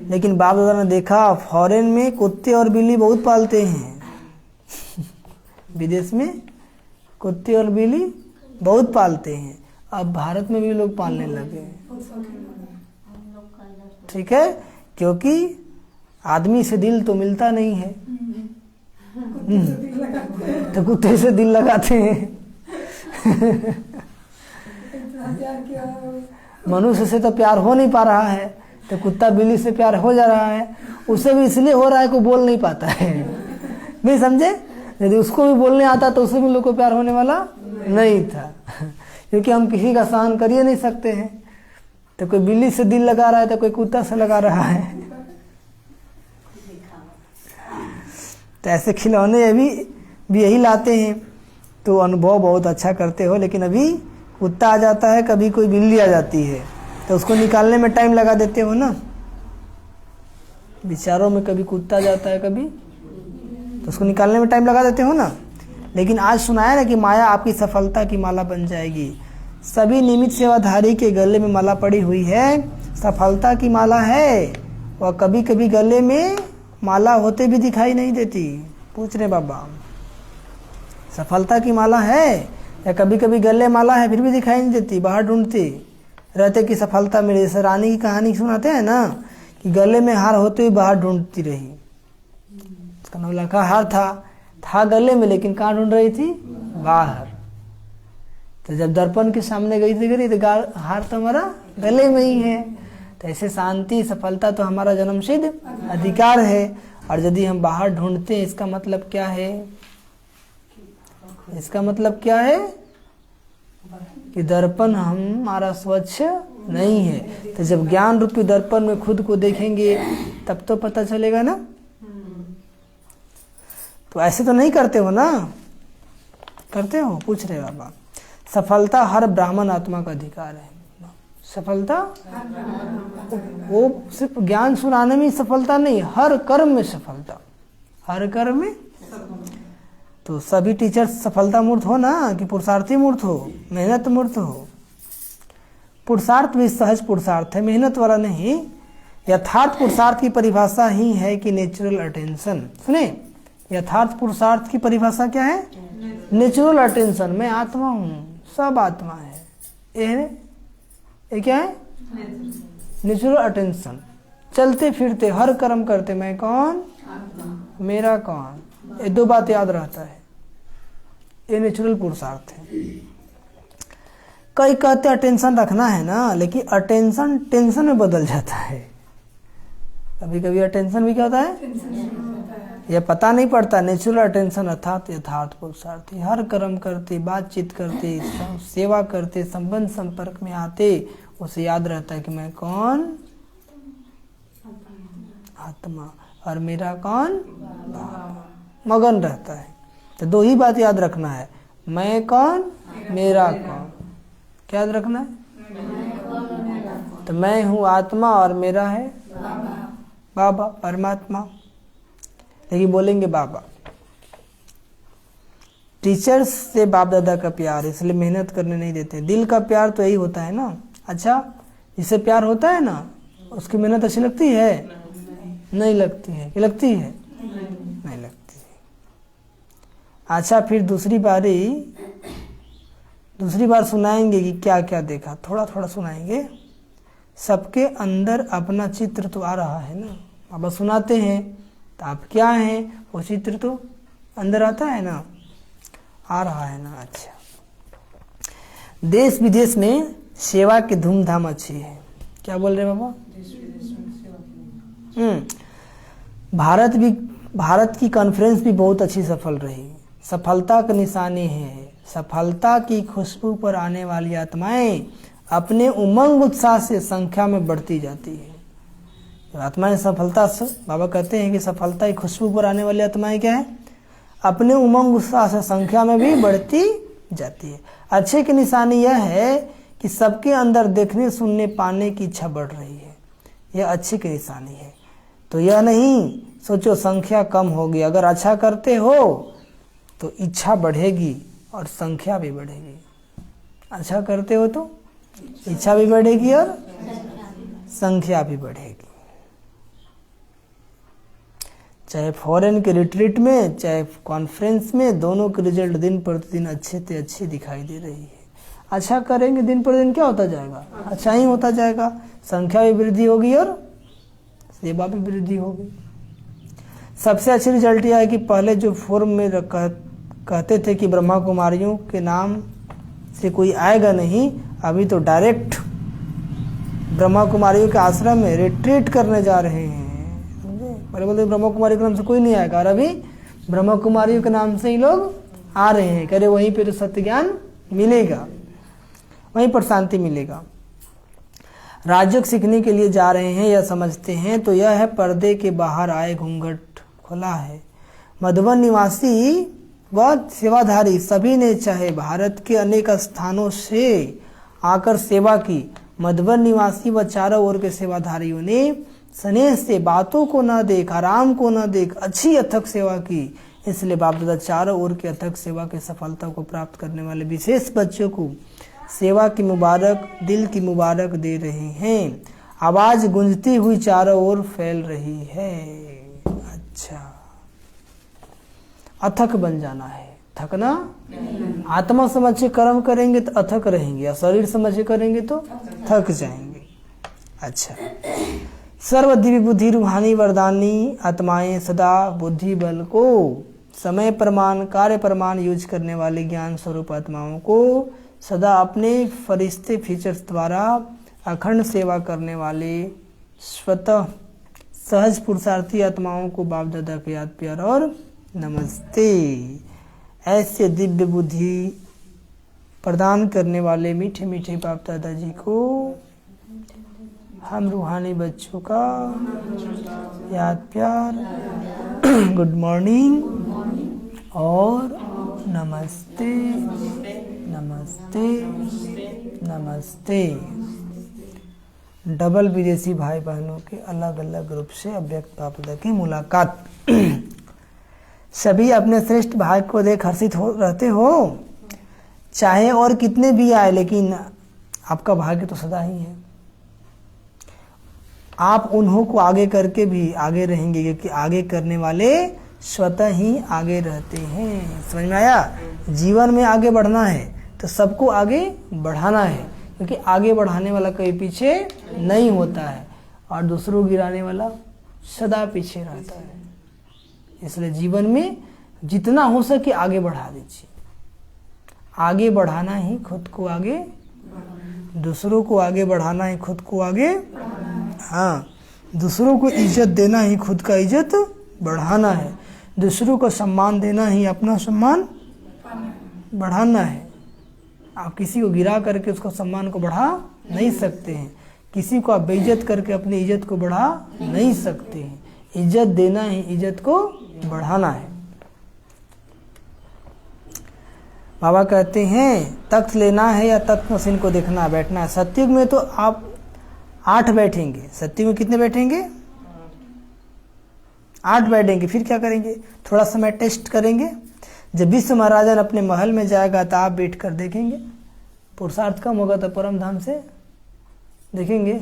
Speaker 1: लेकिन बाप दादा ने देखा फॉरेन में कुत्ते और बिल्ली बहुत पालते हैं। विदेश में कुत्ते और बिल्ली बहुत पालते हैं। अब भारत में भी लोग पालने लगे। ठीक है, क्योंकि आदमी से दिल तो मिलता नहीं है, तो कुत्ते से दिल लगाते हैं। मनुष्य से तो प्यार हो नहीं पा रहा है, तो कुत्ता बिल्ली से प्यार हो जा रहा है। उसे भी इसलिए हो रहा है कि बोल नहीं पाता है। नहीं समझे? यदि उसको भी बोलने आता तो उसे भी लोग को प्यार होने वाला नहीं था, क्योंकि हम किसी का सहन कर ही नहीं सकते हैं। तो कोई बिल्ली से दिल लगा रहा है तो कोई कुत्ता से लगा रहा है। तो ऐसे खिलौने भी यही लाते हैं। तो अनुभव बहुत अच्छा करते हो, लेकिन अभी कुत्ता आ जाता है, कभी कोई बिल्ली आ जाती है, तो उसको निकालने में टाइम लगा देते हो ना। विचारों में कभी कुत्ता जाता है, कभी, तो उसको निकालने में टाइम लगा देते हो ना। लेकिन आज सुनाया ना कि माया आपकी सफलता की माला बन जाएगी। सभी नियमित सेवाधारी के गले में माला पड़ी हुई है, सफलता की माला है। और कभी कभी गले में माला होते भी दिखाई नहीं देती। पूछ रहे बाबा, सफलता की माला है या कभी कभी गले माला है फिर भी दिखाई नहीं देती, बाहर ढूंढते रहते कि सफलता मिले। जैसे रानी की कहानी सुनाते हैं ना कि गले में हार होते हुए बाहर ढूंढती रही। उसका नौला का हार था गले में, लेकिन कहाँ ढूंढ रही थी? बाहर। तो जब दर्पण के सामने गई थी तो हार तो हमारा गले में ही है। तो ऐसे शांति, सफलता तो हमारा जन्मसिद्ध अधिकार है। और यदि हम बाहर ढूंढते हैं, इसका मतलब क्या है? इसका मतलब क्या है कि दर्पण हमारा स्वच्छ नहीं है। तो जब ज्ञान रूपी दर्पण में खुद को देखेंगे तब तो पता चलेगा ना। तो ऐसे तो नहीं करते हो ना? करते हो? पूछ रहे बाबा। सफलता हर ब्राह्मण आत्मा का अधिकार है। सफलता वो सिर्फ ज्ञान सुनाने में सफलता नहीं, हर कर्म में सफलता, हर कर्म में। तो सभी टीचर्स सफलता मूर्त हो ना, कि पुरुषार्थी मूर्त हो, मेहनत मूर्त हो। पुरुषार्थ भी सहज पुरुषार्थ है, मेहनत वाला नहीं। यथार्थ पुरुषार्थ की परिभाषा ही है कि नेचुरल अटेंशन। सुने, यथार्थ पुरुषार्थ की परिभाषा क्या है? Natural attention. मैं आत्मा हूँ, सब आत्मा है। ये क्या है? Natural attention. चलते फिरते हर कर्म करते मैं कौन? मेरा कौन? ये 2 बात याद रहता है। ये नेचुरल पुरुषार्थ है। कई कहते अटेंशन रखना है ना, लेकिन अटेंशन टेंशन में बदल जाता है। कभी कभी अटेंशन भी क्या होता है? यह पता नहीं पड़ता। नेचुरल अटेंशन अर्थात यथार्थ पुरुषार्थ। हर कर्म करते, बातचीत करते, सेवा करते, संबंध संपर्क में आते, उसे याद रहता है कि मैं कौन, आत्मा, और मेरा कौन, बाबा। मगन रहता है। तो दो ही बात याद रखना है, मैं कौन, मेरा कौन। क्या याद रखना है? तो मैं हूँ आत्मा और मेरा है बाबा, परमात्मा। लेकिन बोलेंगे बाबा। टीचर्स से बाप दादा का प्यार, इसलिए मेहनत करने नहीं देते। दिल का प्यार तो यही होता है ना। अच्छा, जिससे प्यार होता है ना, उसकी मेहनत अच्छी लगती है? नहीं लगती है। कि लगती है? नहीं लगती है। अच्छा, फिर दूसरी बार सुनाएंगे कि क्या क्या देखा, थोड़ा थोड़ा सुनाएंगे। सबके अंदर अपना चित्र तो आ रहा है ना। बाबा सुनाते हैं तो आप क्या हैं, वो चित्र तो अंदर आता है ना, आ रहा है ना। अच्छा, देश विदेश में सेवा की धूमधाम अच्छी है। क्या बोल रहे हैं बाबा? भारत की कॉन्फ्रेंस भी बहुत अच्छी सफल रही। सफलता का निशानी है, सफलता की खुशबू पर आने वाली आत्माएं अपने उमंग उत्साह से संख्या में बढ़ती जाती है। आत्माएं सफलता से, बाबा कहते हैं कि सफलता की खुशबू पर आने वाली आत्माएं क्या है? अपने उमंग उत्साह से संख्या में भी बढ़ती जाती है। अच्छे की निशानी यह है कि सबके अंदर देखने, सुनने, पाने की इच्छा बढ़ रही है। यह अच्छे की निशानी है। तो यह नहीं सोचो संख्या कम होगी। अगर अच्छा करते हो तो इच्छा बढ़ेगी और संख्या भी बढ़ेगी। अच्छा करते हो तो इच्छा भी बढ़ेगी और संख्या भी बढ़ेगी। चाहे फॉरेन के रिट्रीट में, चाहे कॉन्फ्रेंस में, दोनों के रिजल्ट दिन प्रतिदिन अच्छे से अच्छे दिखाई दे रही है। अच्छा करेंगे दिन पर दिन क्या होता जाएगा? अच्छा ही होता जाएगा। संख्या भी वृद्धि होगी और सेवा भी वृद्धि होगी। सबसे अच्छी रिजल्ट यह है कि पहले जो फॉर्म में कहते थे कि ब्रह्मा कुमारियों के नाम से कोई आएगा नहीं, अभी तो डायरेक्ट ब्रह्मा कुमारियों के आश्रम में रिट्रीट करने जा रहे हैं। पहले बोलते ब्रह्मा कुमारी के नाम से कोई नहीं आएगा, और अभी ब्रह्मा कुमारियों के नाम से ही लोग आ रहे हैं। कह रहे वहीं पे तो सत्य ज्ञान मिलेगा, वहीं पर शांति मिलेगा। राजयोग सीखने के लिए जा रहे हैं या समझते हैं तो यह है पर्दे के बाहर आए घूंघट खुला है। मधुबन निवासी व सेवाधारी सभी ने चाहे भारत के अनेक स्थानों से आकर सेवा की। मधुबन निवासी व चारों ओर के सेवाधारियों ने स्नेह से बातों को न देख, आराम को न देख अच्छी अथक सेवा की। इसलिए बाप दादा चारों ओर के अथक सेवा की सफलता को प्राप्त करने वाले विशेष बच्चों को सेवा की मुबारक, दिल की मुबारक दे रहे हैं। आवाज गूंजती हुई चारों ओर फैल रही है। अच्छा, अथक बन जाना है, थकना। आत्मा समझ के कर्म करेंगे तो अथक रहेंगे, और शरीर समझ के करेंगे तो थक जाएंगे। अच्छा, सर्व दिव्य बुद्धि रूहानी वरदानी आत्माएं सदा बुद्धि बल को समय प्रमाण, कार्य प्रमाण यूज करने वाले ज्ञान स्वरूप आत्माओं को सदा अपने फरिश्ते फीचर्स द्वारा अखंड सेवा करने वाले स्वतः सहज पुरुषार्थी आत्माओं को बाप दादा के याद प्यार और नमस्ते। ऐसे दिव्य बुद्धि प्रदान करने वाले मीठे मीठे बाप दादा जी को हम रूहानी बच्चों का याद प्यार, गुड मॉर्निंग और नमस्ते नमस्ते नमस्ते। डबल विदेशी भाई बहनों के अलग अलग रूप से अव्यक्त बाप दादा की मुलाकात। सभी अपने श्रेष्ठ भाई को देख हर्षित हो रहते हो, चाहे और कितने भी आए, लेकिन आपका भाग्य तो सदा ही है। आप उन्हों को आगे करके भी आगे रहेंगे, क्योंकि आगे करने वाले स्वतः ही आगे रहते हैं। समझ में आया? जीवन में आगे बढ़ना है तो सबको आगे बढ़ाना है, क्योंकि आगे बढ़ाने वाला कहीं पीछे नहीं होता है और दूसरों को गिराने वाला सदा पीछे रहता है। इसलिए जीवन में जितना हो सके आगे बढ़ा दीजिए। आगे बढ़ाना ही खुद को आगे, दूसरों को आगे बढ़ाना ही खुद को आगे, हाँ, दूसरों को इज्जत देना ही खुद का इज्जत बढ़ाना है, दूसरों को सम्मान देना ही अपना सम्मान बढ़ाना है। आप किसी को गिरा करके उसको सम्मान को बढ़ा नहीं सकते हैं। किसी को आप बेइज्जत करके अपनी इज्जत को बढ़ा नहीं सकते हैं। इज्जत देना है, इज्जत को बढ़ाना है। बाबा कहते हैं तख्त लेना है या तख्त मशीन को देखना बैठना है। सत्युग में तो आप 8 बैठेंगे। सत्युग में कितने बैठेंगे? 8 बैठेंगे। फिर क्या करेंगे? थोड़ा समय टेस्ट करेंगे। जब विश्व महाराजन अपने महल में जाएगा तो आप बैठ कर देखेंगे। पुरुषार्थ कम होगा तो परम धाम से देखेंगे।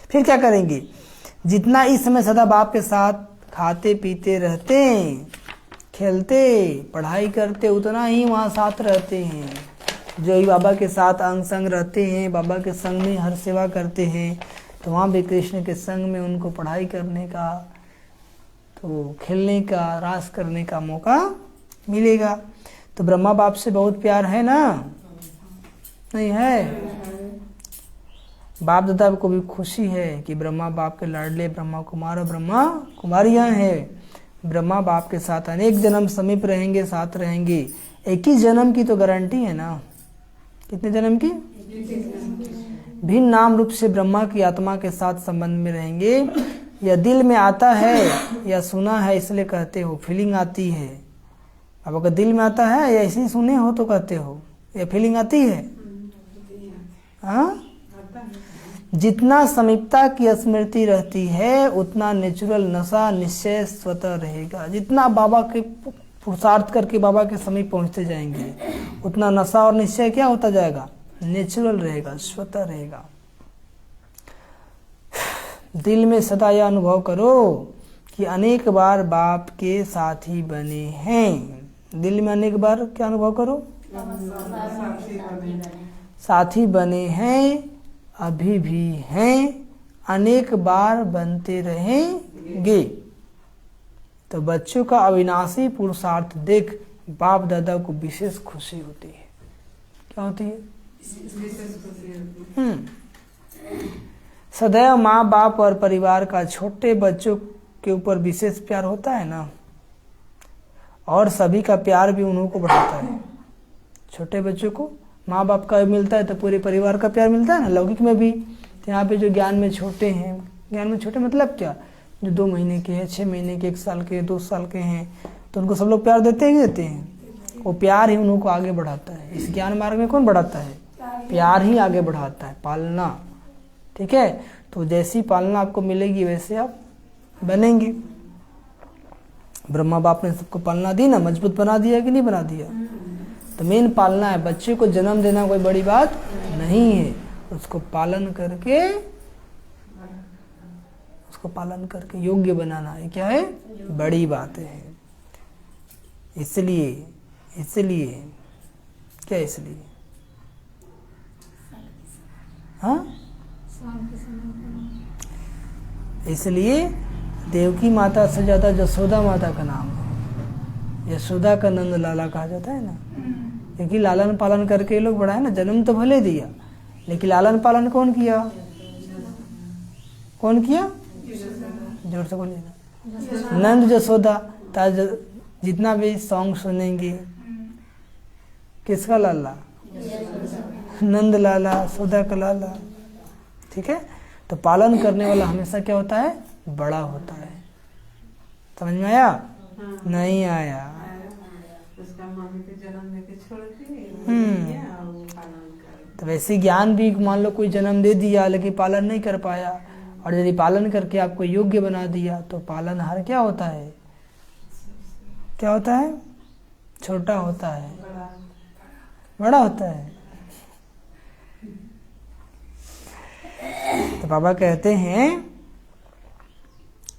Speaker 1: फिर क्या करेंगे? जितना इस समय सदा बाप के साथ खाते पीते रहते हैं, खेलते पढ़ाई करते, उतना ही वहाँ साथ रहते हैं। जो ही बाबा के साथ अंग संग रहते हैं, बाबा के संग में हर सेवा करते हैं, तो वहाँ भी कृष्ण के संग में उनको पढ़ाई करने का, तो खेलने का, रास करने का मौका मिलेगा। तो ब्रह्मा बाप से बहुत प्यार है ना? नहीं है? बाप दादा को भी खुशी है कि ब्रह्मा बाप के लाडले ब्रह्मा कुमार और ब्रह्मा कुमारियां हैं। ब्रह्मा बाप के साथ अनेक जन्म समीप रहेंगे, साथ रहेंगे। 21 जन्म की तो गारंटी है ना? कितने जन्म की? भिन्न नाम रूप से ब्रह्मा की आत्मा के साथ संबंध में रहेंगे। या दिल में आता है या सुना है इसलिए कहते हो, फीलिंग आती है। अब अगर दिल में आता है या ऐसे ही सुने हो तो कहते हो, या फीलिंग आती है? हाँ, जितना समीपता की स्मृति रहती है उतना नेचुरल नशा निश्चय स्वतः रहेगा। जितना बाबा के पुरुषार्थ करके बाबा के समीप पहुंचते जाएंगे उतना नशा और निश्चय क्या होता जाएगा? नेचुरल रहेगा, स्वतः रहेगा। दिल में सदा यह अनुभव करो कि अनेक बार बाप के साथी बने हैं। दिल में अनेक बार क्या अनुभव करो? साथी बने हैं, अभी भी हैं, अनेक बार बनते रहेंगे। तो बच्चों का अविनाशी पुरुषार्थ देख बाप दादा को विशेष खुशी होती है। क्या होती है? सदैव माँ बाप और परिवार का छोटे बच्चों के ऊपर विशेष प्यार होता है ना, और सभी का प्यार भी उन्हों को बढ़ाता है। छोटे बच्चों को माँ बाप का मिलता है तो पूरे परिवार का प्यार मिलता है ना। लौकिक में भी तो यहाँ पे जो ज्ञान में छोटे हैं, ज्ञान में छोटे मतलब क्या? जो 2 महीने के हैं, 6 महीने के, 1 साल के, 2 साल के हैं, तो उनको सब लोग प्यार देते ही देते हैं। वो प्यार ही उनको आगे बढ़ाता है। इस ज्ञान मार्ग में कौन बढ़ाता है? प्यार ही आगे बढ़ाता है, पालना। ठीक है? तो जैसी पालना आपको मिलेगी वैसे आप बनेंगे। ब्रह्मा बाप ने सबको पालना दी ना, मजबूत बना दिया कि नहीं बना दिया? तो मेन पालना है। बच्चे को जन्म देना कोई बड़ी बात नहीं है, उसको पालन करके योग्य बनाना है क्या है? बड़ी बात है। इसलिए क्या? हाँ, इसलिए देवकी माता से ज्यादा जसोदा माता का नाम है। यशोदा का नंद लाला कहा जाता है ना, क्योंकि लालन पालन करके लोग बढ़ाए ना। जन्म तो भले दिया, लेकिन लालन पालन कौन किया? जोर से बोलिए ना। नंद जसोदा। जितना भी सॉन्ग सुनेंगे किसका लाला? नंद लाला, सोदा का लाला। ठीक है? तो पालन करने वाला हमेशा क्या होता है? बड़ा होता है। समझ में आया? नहीं आया? तो वैसे ज्ञान भी मान लो कोई जन्म दे दिया लेकिन पालन नहीं कर पाया, और यदि पालन करके आपको योग्य बना दिया तो पालनहार क्या होता है? छोटा होता है, बड़ा होता है। तो बाबा कहते हैं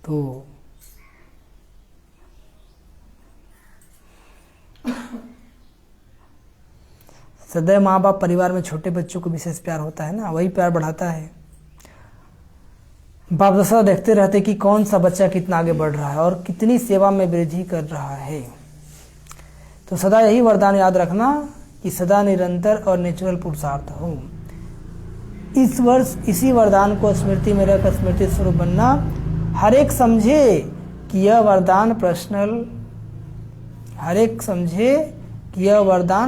Speaker 1: तो सदैव माँ बाप परिवार में छोटे बच्चों को विशेष प्यार होता है ना, वही प्यार बढ़ाता है। बाप दादा देखते रहते कि कौन सा बच्चा कितना आगे बढ़ रहा है और कितनी सेवा में वृद्धि कर रहा है। तो सदा यही वरदान याद रखना कि सदा निरंतर और नेचुरल पुरुषार्थ हो। इस वर्ष इसी वरदान को स्मृति में रख स्मृति स्वरूप बनना। हर एक समझे कि यह वरदान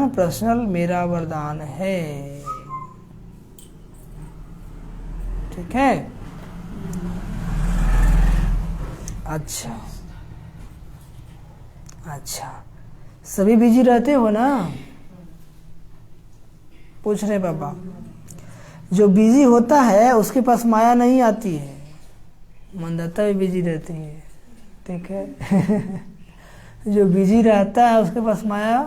Speaker 1: पर्सनल मेरा वरदान है। ठीक है। अच्छा अच्छा, सभी बिजी रहते हो ना? पूछ रहे पापा। जो बिजी होता है उसके पास माया नहीं आती है, मंदाता भी बिजी रहती है, ठीक है। जो बिजी रहता है उसके पास माया,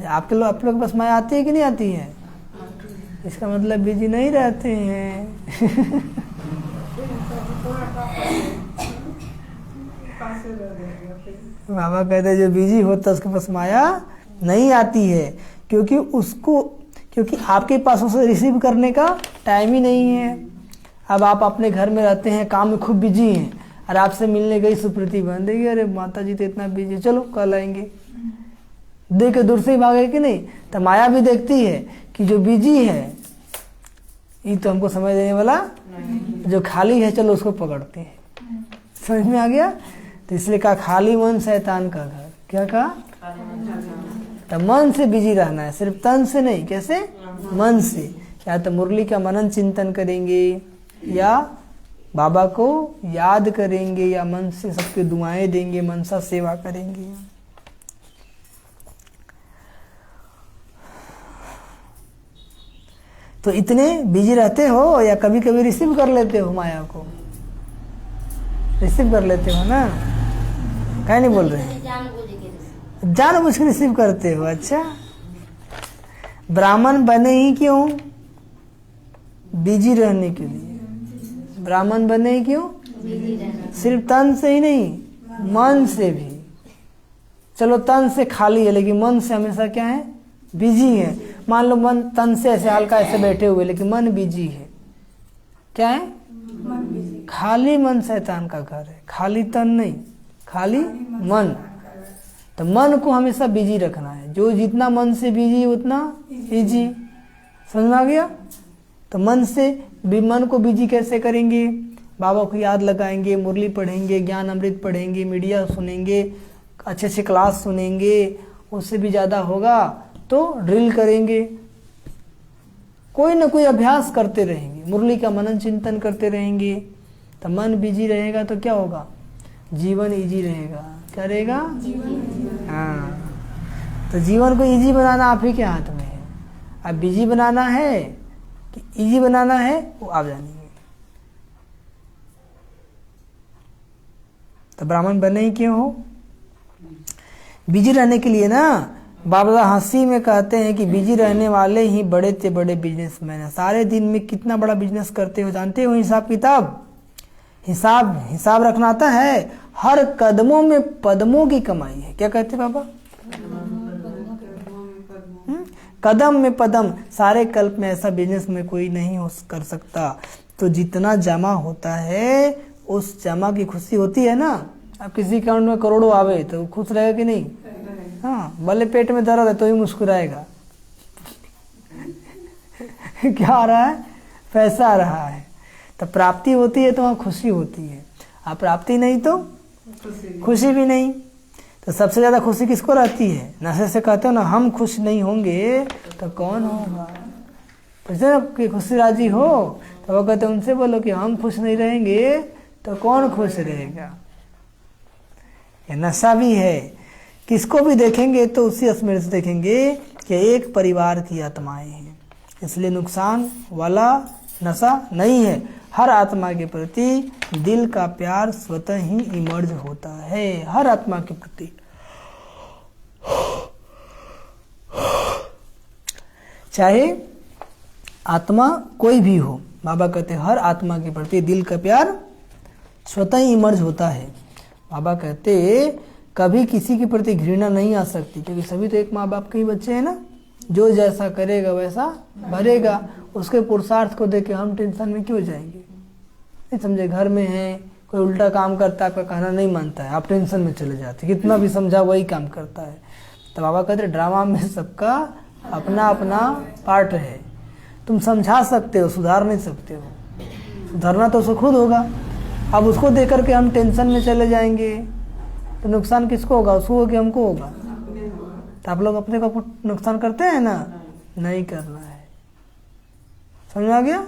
Speaker 1: आप लोग के पास माया आती है कि नहीं आती है? इसका मतलब बिजी नहीं रहते हैं। बाबा कहते हैं जो बिजी होता है उसके पास माया नहीं आती है, क्योंकि आपके पास उसे रिसीव करने का टाइम ही नहीं है। अब आप अपने घर में रहते हैं, काम में खूब बिजी हैं, और आपसे मिलने गई सुप्रीति बन देगी, अरे माता जी तो इतना बिजी, चलो कल आएंगे, देख के दूर से ही भागे कि नहीं? तो माया भी देखती है कि जो बिजी है ये तो हमको समझ देने वाला, जो खाली है चलो उसको पकड़ते हैं। समझ में आ गया? तो इसलिए कहा खाली मन शैतान का घर। क्या कहा? तो मन से बिजी रहना है, सिर्फ तन से नहीं। कैसे? मन से। या तो मुरली का मनन चिंतन करेंगे, या बाबा को याद करेंगे, या मन से सबके दुआएं देंगे, मनसा सेवा करेंगे। तो इतने बिजी रहते हो, या कभी कभी रिसीव कर लेते हो माया को? रिसीव कर लेते हो ना? क्या नहीं बोल रहे हैं? जानबूझ के रिसीव करते हो। अच्छा, ब्राह्मण बने ही क्यों? बिजी रहने के लिए। ब्राह्मण बने ही क्यों? सिर्फ तन से ही नहीं, मन से भी। चलो तन से खाली है, लेकिन मन से हमेशा क्या है? बिजी है। मान लो मन तन से ऐसे हल्का ऐसे बैठे हुए, लेकिन मन बिजी है। क्या है? खाली मन शैतान का घर है। खाली तन नहीं, खाली मन। तो मन को हमेशा बिजी रखना है। जो जितना मन से बिजी उतना इजी। समझ में आ गया? तो मन को बिजी कैसे करेंगे? बाबा को याद लगाएंगे, मुरली पढ़ेंगे, ज्ञान अमृत पढ़ेंगे, मीडिया सुनेंगे, अच्छे से क्लास सुनेंगे। उससे भी ज़्यादा होगा तो ड्रिल करेंगे, कोई ना कोई अभ्यास करते रहेंगे, मुरली का मनन चिंतन करते रहेंगे। तो मन बिजी रहेगा तो क्या होगा? जीवन इजी रहेगा। क्या रहेगा? हाँ, तो जीवन को इजी बनाना आप ही के हाथ में है। अब बिजी बनाना है कि इजी बनाना है, वो आप जानेंगे। तो ब्राह्मण बने ही क्यों हो? बिजी रहने के लिए ना। बाबा हंसी में कहते हैं कि बिजी रहने वाले ही बड़े से बड़े बिजनेसमैन हैं। सारे दिन में कितना बड़ा बिजनेस करते हो जानते हो? हिसाब किताब, हिसाब रखना आता है। हर कदमों में पद्मों की कमाई है। क्या कहते बाबा? कदम में पदम। सारे कल्प में ऐसा बिजनेस में कोई नहीं हो कर सकता। तो जितना जमा होता है उस जमा की खुशी होती है ना। अब किसी अकाउंट में करोड़ों आवे तो खुश रहेगा कि नहीं? हाँ, भले पेट में दर्द है तो ही मुस्कुराएगा। क्या आ रहा है? पैसा आ रहा है। तो प्राप्ति होती है तो वहाँ खुशी होती है, आप प्राप्ति नहीं तो खुशी भी नहीं। तो सबसे ज्यादा खुशी किसको रहती है? नशे से कहते हो ना, हम खुश नहीं होंगे तो कौन होगा? कि खुशी राजी हो तो वो कहते उनसे बोलो कि हम खुश नहीं रहेंगे तो कौन खुश रहेगा। ये नशा भी है। किसको भी देखेंगे तो उसी स्मृति से देखेंगे कि एक परिवार की आत्माएं हैं। इसलिए नुकसान वाला नशा नहीं है। हर आत्मा के प्रति दिल का प्यार स्वतः ही इमर्ज होता है। हर आत्मा के प्रति, चाहे आत्मा कोई भी हो, बाबा कहते हैं हर आत्मा के प्रति दिल का प्यार स्वतः ही इमर्ज होता है। बाबा कहते कभी किसी के प्रति घृणा नहीं आ सकती, क्योंकि सभी तो एक माँ बाप के ही बच्चे हैं ना। जो जैसा करेगा वैसा भरेगा। उसके पुरुषार्थ को देख के हम टेंशन में क्यों जाएंगे? नहीं समझे? घर में है, कोई उल्टा काम करता है, आपका कहना नहीं मानता है, आप टेंशन में चले जाते, कितना भी समझा वही काम करता है। तो बाबा कहते ड्रामा में सबका अपना अपना पार्ट है। तुम समझा सकते हो, सुधार नहीं सकते हो। सुधारना तो उसको खुद होगा। अब उसको देख करके हम टेंशन में चले जाएंगे तो नुकसान किसको होगा? उसको होगा कि हमको होगा? तो आप लोग अपने को नुकसान करते हैं ना, नहीं करना है। समझ आ गया?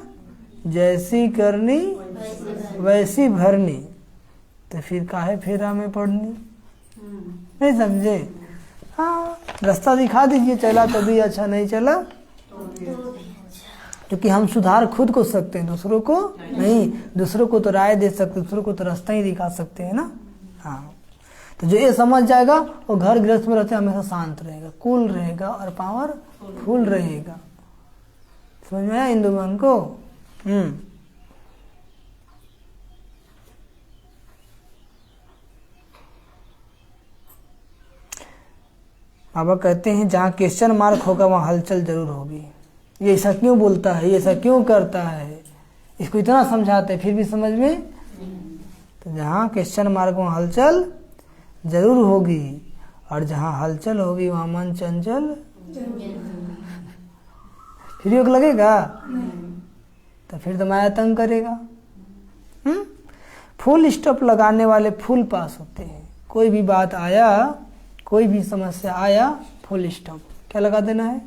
Speaker 1: जैसी करनी वैसी भरनी, तो फिर काहे फेरा में पड़नी। नहीं समझे? हाँ, रास्ता दिखा दीजिए, चला तो भी अच्छा, नहीं चला क्योंकि हम सुधार खुद को सकते हैं, दूसरों को नहीं। दूसरों को तो राय दे सकते, दूसरों को तो रास्ता ही दिखा सकते हैं ना। हाँ, तो जो ये समझ जाएगा वो घर गृहस्थ में रहते हमेशा शांत रहेगा, कूल रहेगा और पावरफुल रहेगा। समझ में आया हिंदू मन को? बाबा कहते हैं जहाँ क्वेश्चन मार्क होगा वहाँ हलचल जरूर होगी। ये ऐसा क्यों बोलता है, ये ऐसा क्यों करता है, इसको इतना समझाते हैं फिर भी समझ में। तो जहाँ क्वेश्चन मार्क वहाँ हलचल जरूर होगी, और जहाँ हलचल होगी वहाँ मन चंचल फिर योग लगेगा, तो फिर तो माया तंग करेगा। फुल स्टॉप लगाने वाले फुल पास होते हैं। कोई भी बात आया, कोई भी समस्या आया, फुल स्टॉप क्या लगा देना है।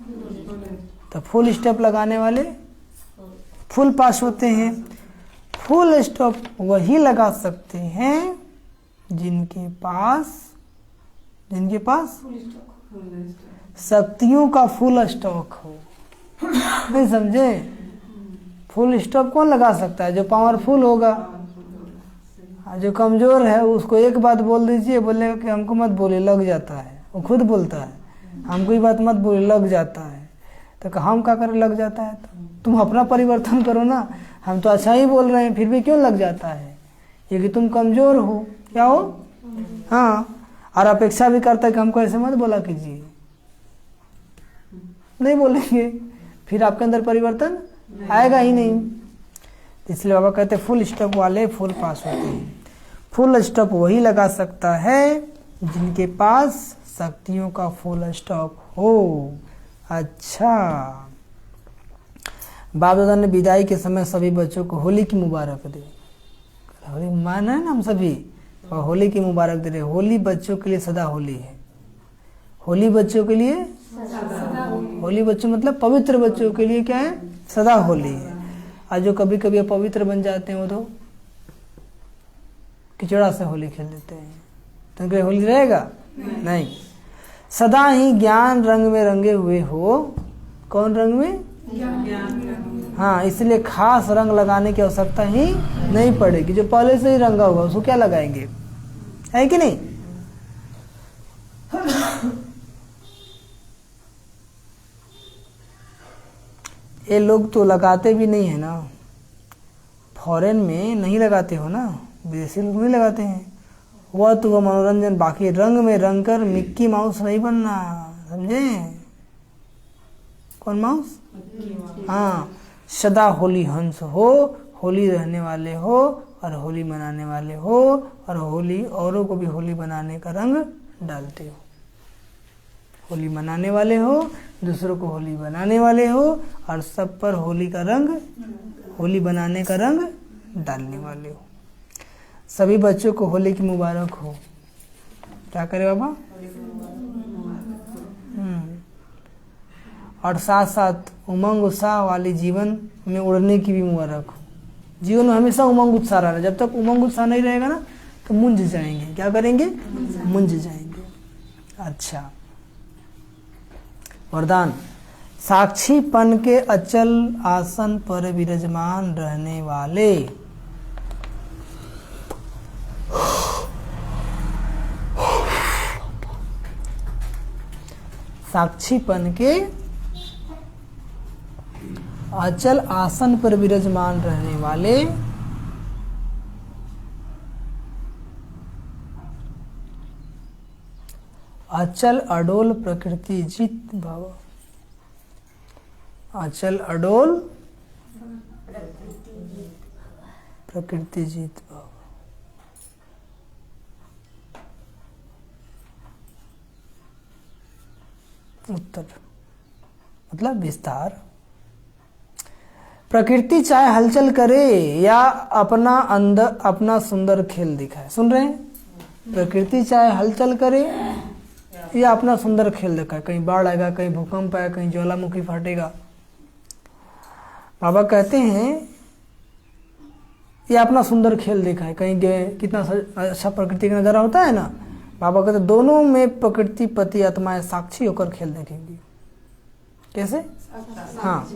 Speaker 1: तो फुल स्टॉप लगाने वाले फुल पास होते हैं। फुल स्टॉप वही लगा सकते हैं जिनके पास शक्तियों का फुल स्टॉक हो। नहीं समझे? फुल स्टॉप कौन लगा सकता है? जो पावरफुल होगा। जो कमजोर है उसको एक बात बोल दीजिए, बोलेगा कि हमको मत बोले, लग जाता है। वो खुद बोलता है हमको ये बात मत बोले, लग जाता है। तो हम क्या करें, लग जाता है तो तुम अपना परिवर्तन करो ना। हम तो अच्छा ही बोल रहे हैं फिर भी क्यों लग जाता है? ये कि तुम कमजोर हो, क्या हो। हाँ, और अपेक्षा भी करता है कि हमको ऐसे मत बोला कीजिए। नहीं बोलेंगे फिर आपके अंदर परिवर्तन आएगा ही नहीं। इसलिए बाबा कहते हैं फुल स्टॉप वाले फुल पास होते हैं। फुल स्टॉप वही लगा सकता है जिनके पास शक्तियों का फुल स्टॉप हो। अच्छा, बाप दादा ने विदाई के समय सभी बच्चों को होली की मुबारक दे। होली माना है ना हम सभी, और होली की मुबारक दे रहे। होली बच्चों के लिए सदा होली है। होली बच्चों के लिए होली बच्चों मतलब पवित्र बच्चों के लिए क्या है, सदा होली है। और जो कभी कभी अपवित्र बन जाते हैं वो तो किचड़ा से होली खेल देते हैं, तो उनके होली रहेगा नहीं। सदा ही ज्ञान रंग में रंगे हुए हो। कौन रंग में? हाँ, इसलिए खास रंग लगाने की आवश्यकता ही नहीं पड़ेगी। जो पहले से ही रंगा होगा उसको क्या लगाएंगे, है कि नहीं? ये लोग तो लगाते भी नहीं है ना, फॉरेन में नहीं लगाते हो ना, विदेशी लोग नहीं लगाते हैं। वह तो मनोरंजन, बाकी रंग में रंग कर मिक्की माउस नहीं बनना, समझे? कौन माउस? हाँ, सदा होली हंस हो, होली रहने वाले हो और होली मनाने वाले हो, और होली औरों को भी होली बनाने का रंग डालते हो। होली मनाने वाले हो, दूसरों को होली बनाने वाले हो, और सब पर होली का रंग, होली बनाने का रंग डालने वाले हो। सभी बच्चों को होली की मुबारक हो। क्या करे बाबा? और साथ साथ उमंग उत्साह वाली जीवन में उड़ने की भी मुबारक हो। जीवन में हमेशा उमंग उत्साह रहना। जब तक उमंग उत्साह नहीं रहेगा ना तो मुंझ जाएंगे। क्या करेंगे? मुंझ जाएंगे। अच्छा, वरदान। साक्षीपन के अचल आसन पर विराजमान रहने वाले, साक्षीपन के अचल आसन पर विराजमान रहने वाले, अचल अडोल प्रकृति जीत भव। अचल अडोल प्रकृति जीत भव। उत्तर मतलब विस्तार। प्रकृति चाहे हलचल करे या अपना सुंदर खेल दिखाए। सुन रहे हैं? प्रकृति चाहे हलचल करे या अपना सुंदर खेल दिखाए। कहीं बाढ़ आएगा, कहीं भूकंप आएगा, कहीं ज्वालामुखी फटेगा। बाबा कहते हैं ये अपना सुंदर खेल देखा है, कहीं गए कितना अच्छा प्रकृति का नज़ारा होता है ना। बाबा कहते दोनों में प्रकृति पति आत्माएं साक्षी होकर खेल देखेंगी। कैसे? हाँ,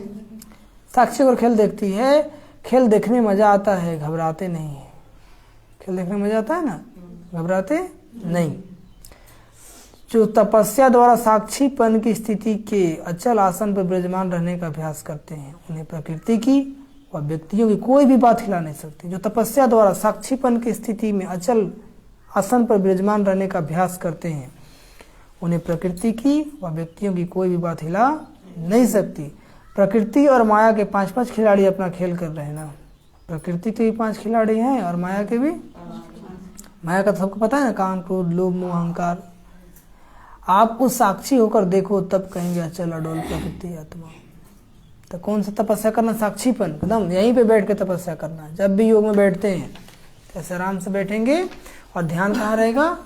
Speaker 1: साक्षी होकर खेल देखती है। खेल देखने में मजा आता है, घबराते नहीं है। खेल देखने में मजा आता है ना, घबराते नहीं। जो तपस्या द्वारा साक्षीपन की स्थिति के अचल आसन पर विराजमान रहने का अभ्यास करते हैं, उन्हें प्रकृति की व व्यक्तियों की कोई भी बात हिला नहीं सकती। जो तपस्या द्वारा साक्षीपन की स्थिति में अचल आसन पर विराजमान रहने का अभ्यास करते हैं, उन्हें प्रकृति की व व्यक्तियों की कोई भी बात हिला नहीं सकती। प्रकृति और माया के 5-5 खिलाड़ी अपना खेल कर रहे हैं ना। प्रकृति के भी 5 खिलाड़ी हैं और माया के भी। माया का तो सबको पता है ना, काम, क्रोध, लोभ, मोह, अहंकार। आप उस साक्षी होकर देखो, तब कहेंगे अचल अडोल प्रकृति आत्मा। तो कौन सा तपस्या करना? साक्षीपन, एकदम यहीं पे बैठ के तपस्या करना। जब भी योग में बैठते हैं ऐसे आराम से बैठेंगे और ध्यान कहाँ रहेगा?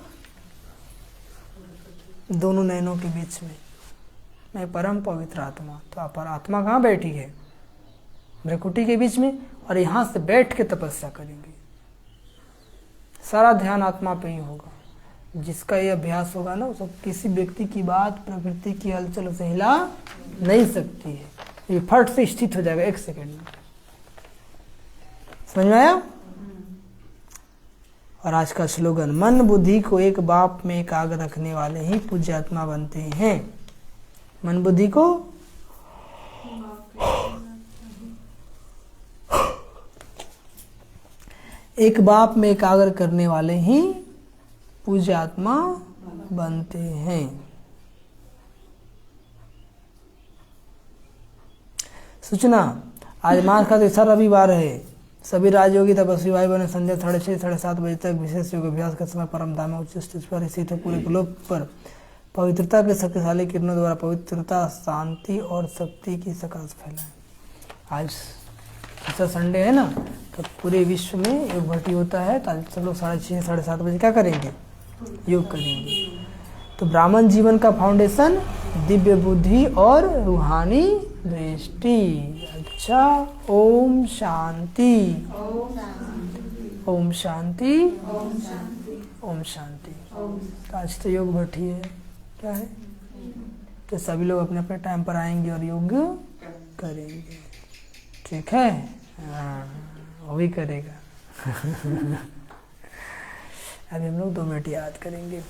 Speaker 1: दोनों नयनों के बीच में। मैं परम पवित्र आत्मा। तो आप आत्मा कहाँ बैठी है? भ्रकुटी के बीच में। और यहाँ से बैठ के तपस्या करेंगे। सारा ध्यान आत्मा पे ही होगा। जिसका ये अभ्यास होगा ना, उसको किसी व्यक्ति की बात, प्रकृति की हलचल उसे हिला नहीं सकती है। ये फट से स्थित हो जाएगा 1 सेकंड में। समझ में आया? और आज का स्लोगन, मन बुद्धि को एक बाप में एकाग्र रखने वाले ही पूज्य आत्मा बनते हैं। मन बुद्धि को एक बाप में एकाग्र करने वाले ही पूज्य आत्मा बनते हैं। सूचना, आज मार्च का तीसरा रविवार है। सभी राजयोगी तपस्वी भाई बहन संध्या 6:30 साढ़े 7 बजे तक विशेष योग अभ्यास के समय परम धाम में उच्च स्थिति पर स्थित है। पूरे ग्लोब पर पवित्रता के शक्तिशाली किरणों द्वारा पवित्रता, शांति और शक्ति की सकाश फैलाएं। आज ऐसा संडे है ना, तो पूरे विश्व में योग भट्टी होता है। तो सब लोग 6:30 साढ़े 7 बजे क्या करेंगे? योग करेंगे। तो ब्राह्मण जीवन का फाउंडेशन दिव्य बुद्धि और रूहानी दृष्टि। अच्छा, ओम शांति, ओम शांति, ओम शांति। तो आज तो योग भट्टी है, क्या है? तो सभी लोग अपने अपने टाइम पर आएंगे और योग करेंगे। ठीक है? हाँ, वो भी करेगा। अभी हम लोग 2 मिनट याद करेंगे।